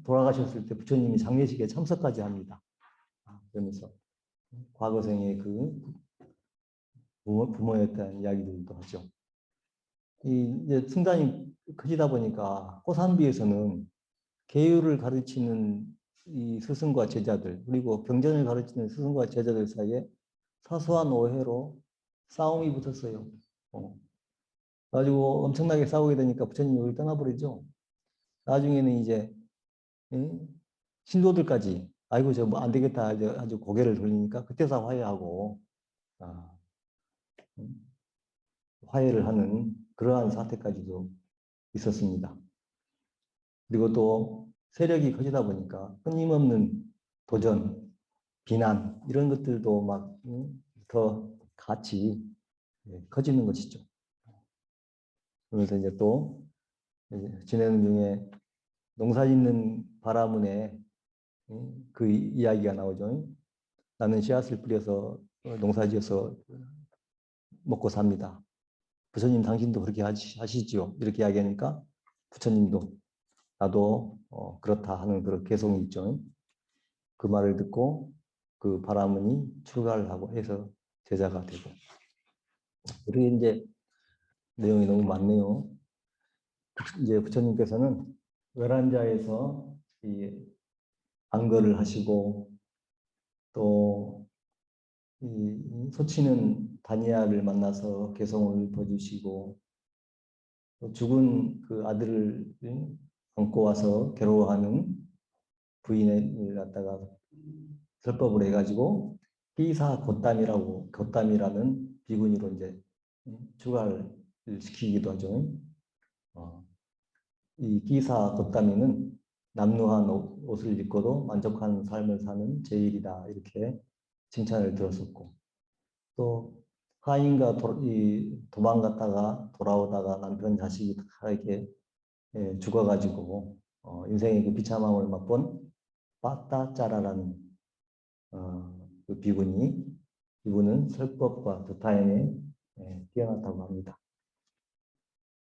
돌아가셨을 때 부처님이 장례식에 참석까지 합니다. 그러면서 과거생의 부모였다는 이야기들도 하죠. 이제 승단이 커지다 보니까 고산비에서는 계율을 가르치는 이 스승과 제자들, 그리고 경전을 가르치는 스승과 제자들 사이에 사소한 오해로 싸움이 붙었어요. 가지고 엄청나게 싸우게 되니까 부처님이 여기 떠나버리죠. 나중에는 이제 신도들까지 아이고 저 뭐 안 되겠다 아주 고개를 돌리니까 그때서 화해하고 화해를 하는 그러한 사태까지도 있었습니다. 그리고 또 세력이 커지다 보니까 끊임없는 도전, 비난 이런 것들도 막 더 같이 커지는 것이죠. 그러면서 이제 또 지내는 중에 농사 짓는 바라문에 그 이야기가 나오죠. 나는 씨앗을 뿌려서 농사 지어서 먹고 삽니다. 부처님 당신도 그렇게 하시지요. 이렇게 이야기하니까 부처님도 나도 그렇다 하는 그런 개성이 있죠. 그 말을 듣고 그 바라문이 출가를 하고 해서 제자가 되고. 그리고 이제 내용이 너무 많네요. 이제 부처님께서는 외란자에서 이 안거를 하시고, 또 이 소치는 다니아를 만나서 개성을 읊어주시고, 또 죽은 그 아들을 안고 와서 괴로워하는 부인을 갖다가 설법을 해가지고 비사 곶담이라는 비구니로 이제 주가를 시키기도 하죠. 이 기사 걷다미는 남루한 옷을 입고도 만족한 삶을 사는 제일이다 이렇게 칭찬을 들었었고, 또 하인과 도망갔다가 돌아오다가 남편 자식이 다 이렇게 죽어가지고 인생의 그 비참함을 맛본 빠따짜라라는 그 비구니, 이분은 설법과 두타임에 뛰어났다고 합니다.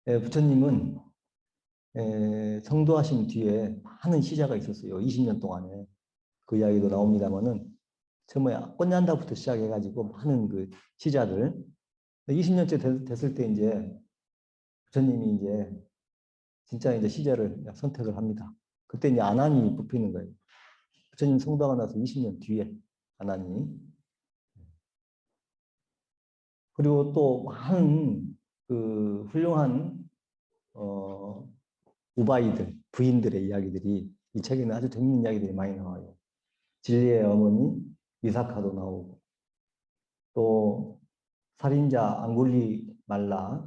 부처님은 성도하신 뒤에 많은 시자가 있었어요. 20년 동안에. 그 이야기도 나옵니다만은 처음에 꽃년다부터 시작해가지고 많은 그 시자들 20년째 됐을 때 이제 부처님이 이제 진짜 이제 시자를 선택을 합니다. 그때 이제 아난이 뽑히는 거예요. 부처님 성도하고 나서 20년 뒤에 아난이. 그리고 또 많은 그 훌륭한 우바이들, 부인들의 이야기들이 이 책에는 아주 재밌는 이야기들이 많이 나와요. 진리의 어머니 미사카도 나오고, 또 살인자 앙굴리 말라에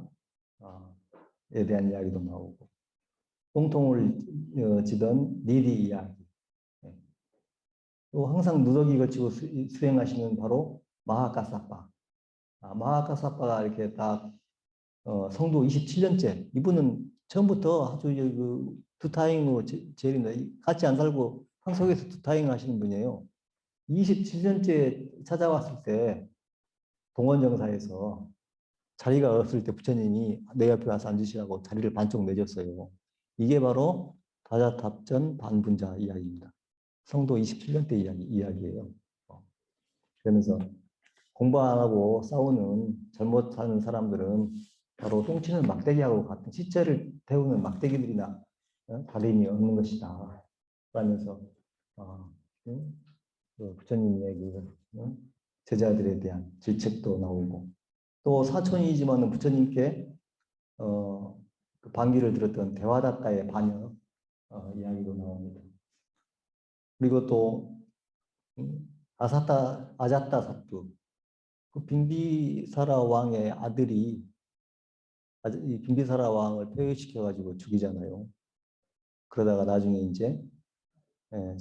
대한 이야기도 나오고, 꽁통을 지던 니디 이야기, 또 항상 누더기 걸치고 수행하시는 바로 마하카사파. 마하카사파가 이렇게 딱 성도 27년째, 이분은 처음부터 아주 그 두타잉으로 제일인데 같이 안 살고 한 속에서 두타잉 하시는 분이에요. 27년째 찾아왔을 때 동원정사에서 자리가 없을 때 부처님이 내 옆에 와서 앉으시라고 자리를 반쪽 내줬어요. 이게 바로 다자탑전 반분자 이야기입니다. 성도 27년대 이야기예요. 그러면서 공부 안 하고 싸우는 잘못하는 사람들은 바로 똥치는 막대기하고 같은 시체를 태우는 막대기들이나 다름이 없는 것이다. 라면서 부처님의 그 제자들에 대한 질책도 나오고, 또 사촌이지만 부처님께 그 반기를 들었던 대화다타의 반역 이야기도 나옵니다. 그리고 또 아자타 사투, 그 빈비사라 왕의 아들이 이 빈비사라 왕을 폐위시켜가지고 죽이잖아요. 그러다가 나중에 이제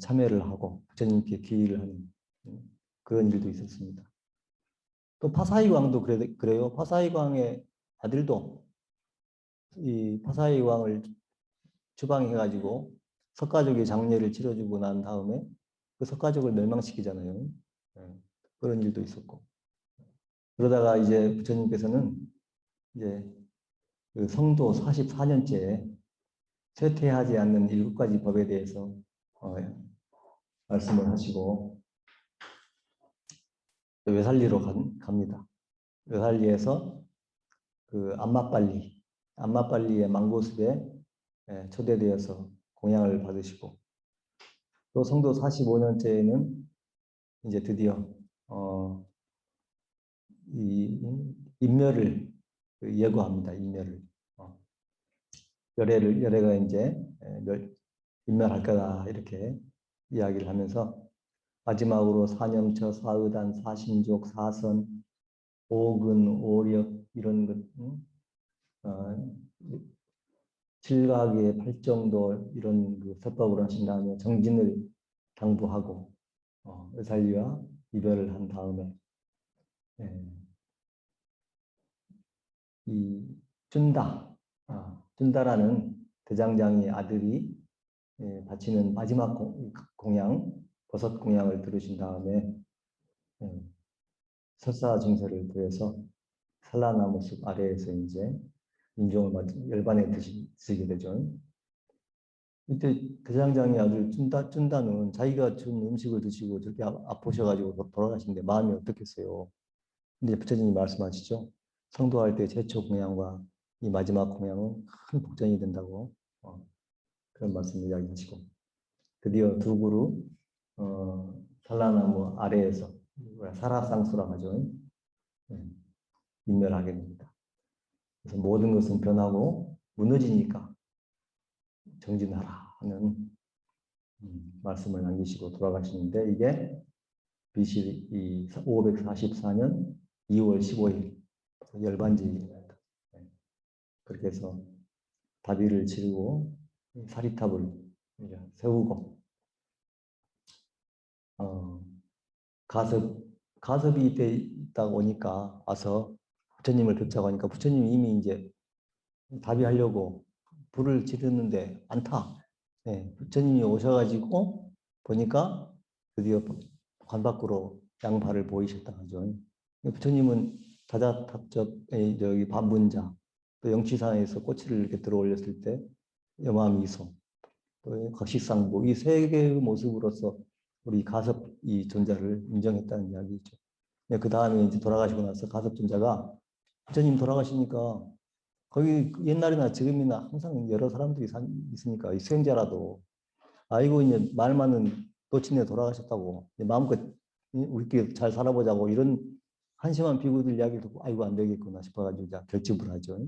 참여를 하고 부처님께 기의를 하는 그런 일도 있었습니다. 또 파사이 왕도 그래요. 파사이 왕의 아들도 이 파사이 왕을 추방해가지고 석가족의 장례를 치러주고 난 다음에 그 석가족을 멸망시키잖아요. 그런 일도 있었고, 그러다가 이제 부처님께서는 이제 그 성도 44년째 쇠퇴하지 않는 7가지 법에 대해서 말씀을 하시고 외살리로 갑니다. 외살리에서 그 안마빨리의 망고숲에 초대되어서 공양을 받으시고, 또 성도 45년째에는 이제 드디어 이 인멸을 예고합니다. 인멸을 열애가 이제 인멸할 거다 이렇게 이야기를 하면서 마지막으로 사념처, 사의단, 사신족, 사선, 오근, 오력 이런 것, 칠각의 팔정도 이런 그 설법을 하신 다음에 정진을 당부하고 의살리와 이별을 한 다음에 이 춘다라는 대장장이 아들이 바치는 마지막 공양, 버섯 공양을 들으신 다음에 설사 증세를 구해서 산라나무 숲 아래에서 이제 인종을 열반에 드시게 되죠. 이때 대장장이 아들 춘다는 자기가 준 음식을 드시고 저렇게 아프셔가지고 돌아가시는데 마음이 어떻겠어요. 근데 부처님이 말씀하시죠. 성도할 때 최초 공양과 이 마지막 공양은 큰 복전이 된다고 그런 말씀을 이야기하시고, 드디어 두 그루 산라나무 아래에서 사라상수라고 하죠. 인멸하게 됩니다. 그래서 모든 것은 변하고 무너지니까 정진하라 하는 말씀을 남기시고 돌아가시는데, 이게 BC 544년 2월 15일 열반지입니다. 그렇게 해서 다비를 지르고 사리탑을 세우고 가섭이 이때 있다 오니까 와서 부처님을 뵙자고 하니까 부처님이 이미 이제 다비하려고 불을 지르는데 안 타. 네, 부처님이 오셔가지고 보니까 드디어 관 밖으로 양발을 보이셨다 하죠. 부처님은 다자탑적 저기 반분자 또 영취산에서 꼬치를 이렇게 들어 올렸을 때 여마미소 또 거식상부 이 세 개의 모습으로서 우리 가섭 이 존자를 인정했다는 이야기죠. 그 다음에 이제 돌아가시고 나서 가섭 존자가 부처님 돌아가시니까 거기 옛날이나 지금이나 항상 여러 사람들이 있으니까 수행자라도 아이고 이제 말 많은 도친에 돌아가셨다고 마음껏 우리끼리 잘 살아보자고 이런 한심한 비구들 이야기를 듣고 아이고 안 되겠구나 싶어가지고 이제 결집을 하죠.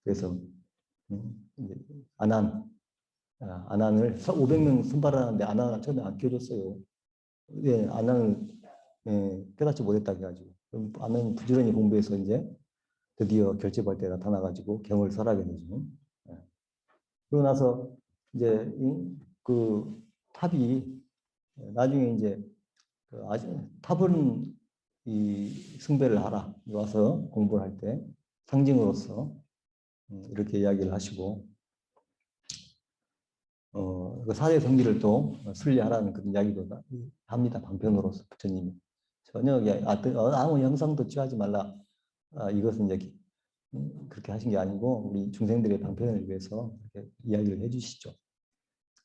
그래서 이제 아난을 500명 선발하는데 아난은 처음에 안 껴줬어요. 예, 아난은 깨닫지 못했다 해가지고 아난은 부지런히 공부해서 이제 드디어 결집할 때 나타나가지고 경을 설하게 되죠. 예. 그러고 나서 이제 그 탑이 나중에 이제 탑은 이 승배를 하라 와서 공부를 할 때 상징으로서 이렇게 이야기를 하시고 그 사대 성기를 또 순례하라는 그런 이야기도 합니다. 방편으로서 부처님이 전혀 아무 형상도 취하지 말라. 이것은 이제 그렇게 하신 게 아니고 우리 중생들의 방편을 위해서 이렇게 이야기를 해주시죠.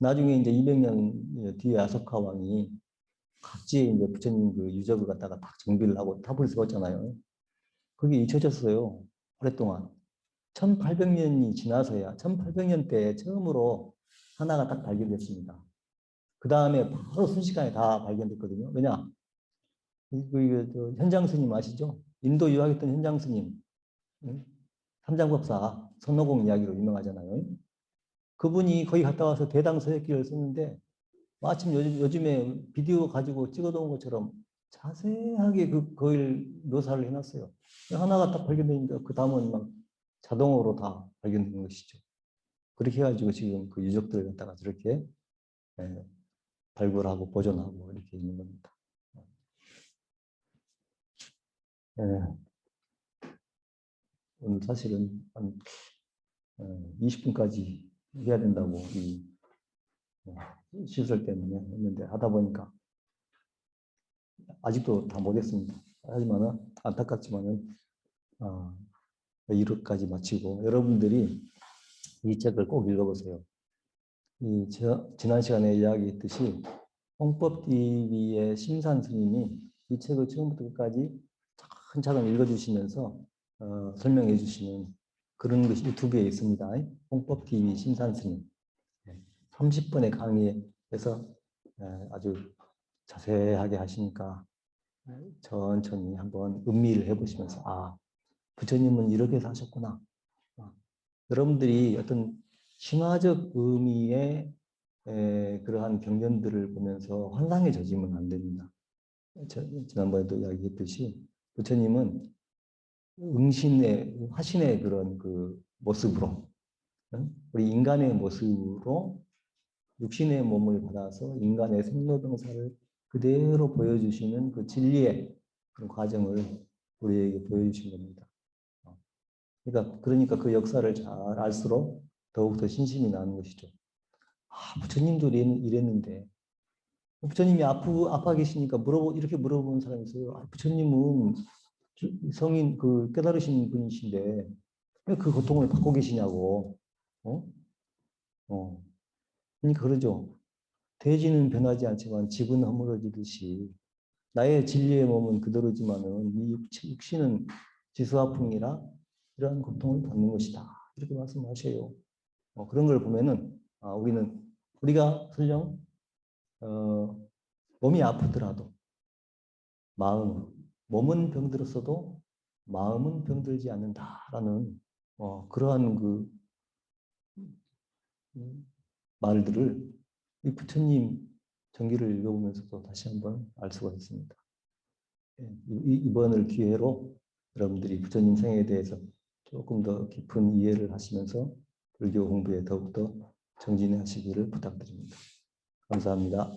나중에 이제 200년 뒤에 아소카 왕이 각지에 이제 부처님 그 유적을 갖다가 딱 정비를 하고 탑을 세웠잖아요. 그게 잊혀졌어요. 오랫동안. 1800년이 지나서야 1800년 때 처음으로 하나가 딱 발견됐습니다. 그 다음에 바로 순식간에 다 발견됐거든요. 왜냐? 현장 스님 아시죠? 인도 유학했던 현장 스님. 삼장법사 선호공 이야기로 유명하잖아요. 그분이 거기 갔다 와서 대당 서획기를 썼는데 마침 요즘에 비디오 가지고 찍어놓은 것처럼 자세하게 그걸 묘사를 해놨어요. 하나가 딱 발견되니까 그 다음은 막 자동으로 다 발견된 것이죠. 그렇게 해가지고 지금 그 유적들을 갖다가 저렇게 발굴하고 보존하고 이렇게 있는 겁니다. 오늘 사실은 한 20분까지 해야 된다고 이 시설 때문에 했는데 하다 보니까 아직도 다 못했습니다. 하지만은 안타깝지만은 1호까지 마치고 여러분들이 이 책을 꼭 읽어보세요. 지난 시간에 이야기했듯이 홍법TV의 심산 스님이 이 책을 처음부터 끝까지 차근차근 읽어주시면서 설명해 주시는 그런 것이 유튜브에 있습니다. 홍법TV 심산 스님 30분의 강의에서 아주 자세하게 하시니까 천천히 한번 음미를 해보시면서 부처님은 이렇게 사셨구나. 여러분들이 어떤 신화적 의미의 그러한 경전들을 보면서 환상에 젖으면 안 됩니다. 지난번에도 이야기했듯이 부처님은 화신의 그런 그 모습으로 우리 인간의 모습으로 육신의 몸을 받아서 인간의 생로병사를 그대로 보여주시는 그 진리의 그런 과정을 우리에게 보여주신 겁니다. 그러니까 그 역사를 잘 알수록 더욱더 신심이 나는 것이죠. 부처님도 이랬는데 부처님이 아파 계시니까 이렇게 물어보는 사람이 있어요. 부처님은 성인 깨달으신 분이신데 왜 그 고통을 받고 계시냐고. 그러니까 그러죠. 대지는 변하지 않지만 집은 허물어지듯이 나의 진리의 몸은 그대로지만은 이 육신은 지수화풍이라 이러한 고통을 받는 것이다. 이렇게 말씀하셔요. 그런 걸 보면은 우리가 설령 몸이 아프더라도 몸은 병들었어도 마음은 병들지 않는다라는 그러한 그 말들을 이 부처님 전기를 읽어보면서도 다시 한번 알 수가 있습니다. 이번을 기회로 여러분들이 부처님 생애에 대해서 조금 더 깊은 이해를 하시면서 불교 공부에 더욱더 정진하시기를 부탁드립니다. 감사합니다.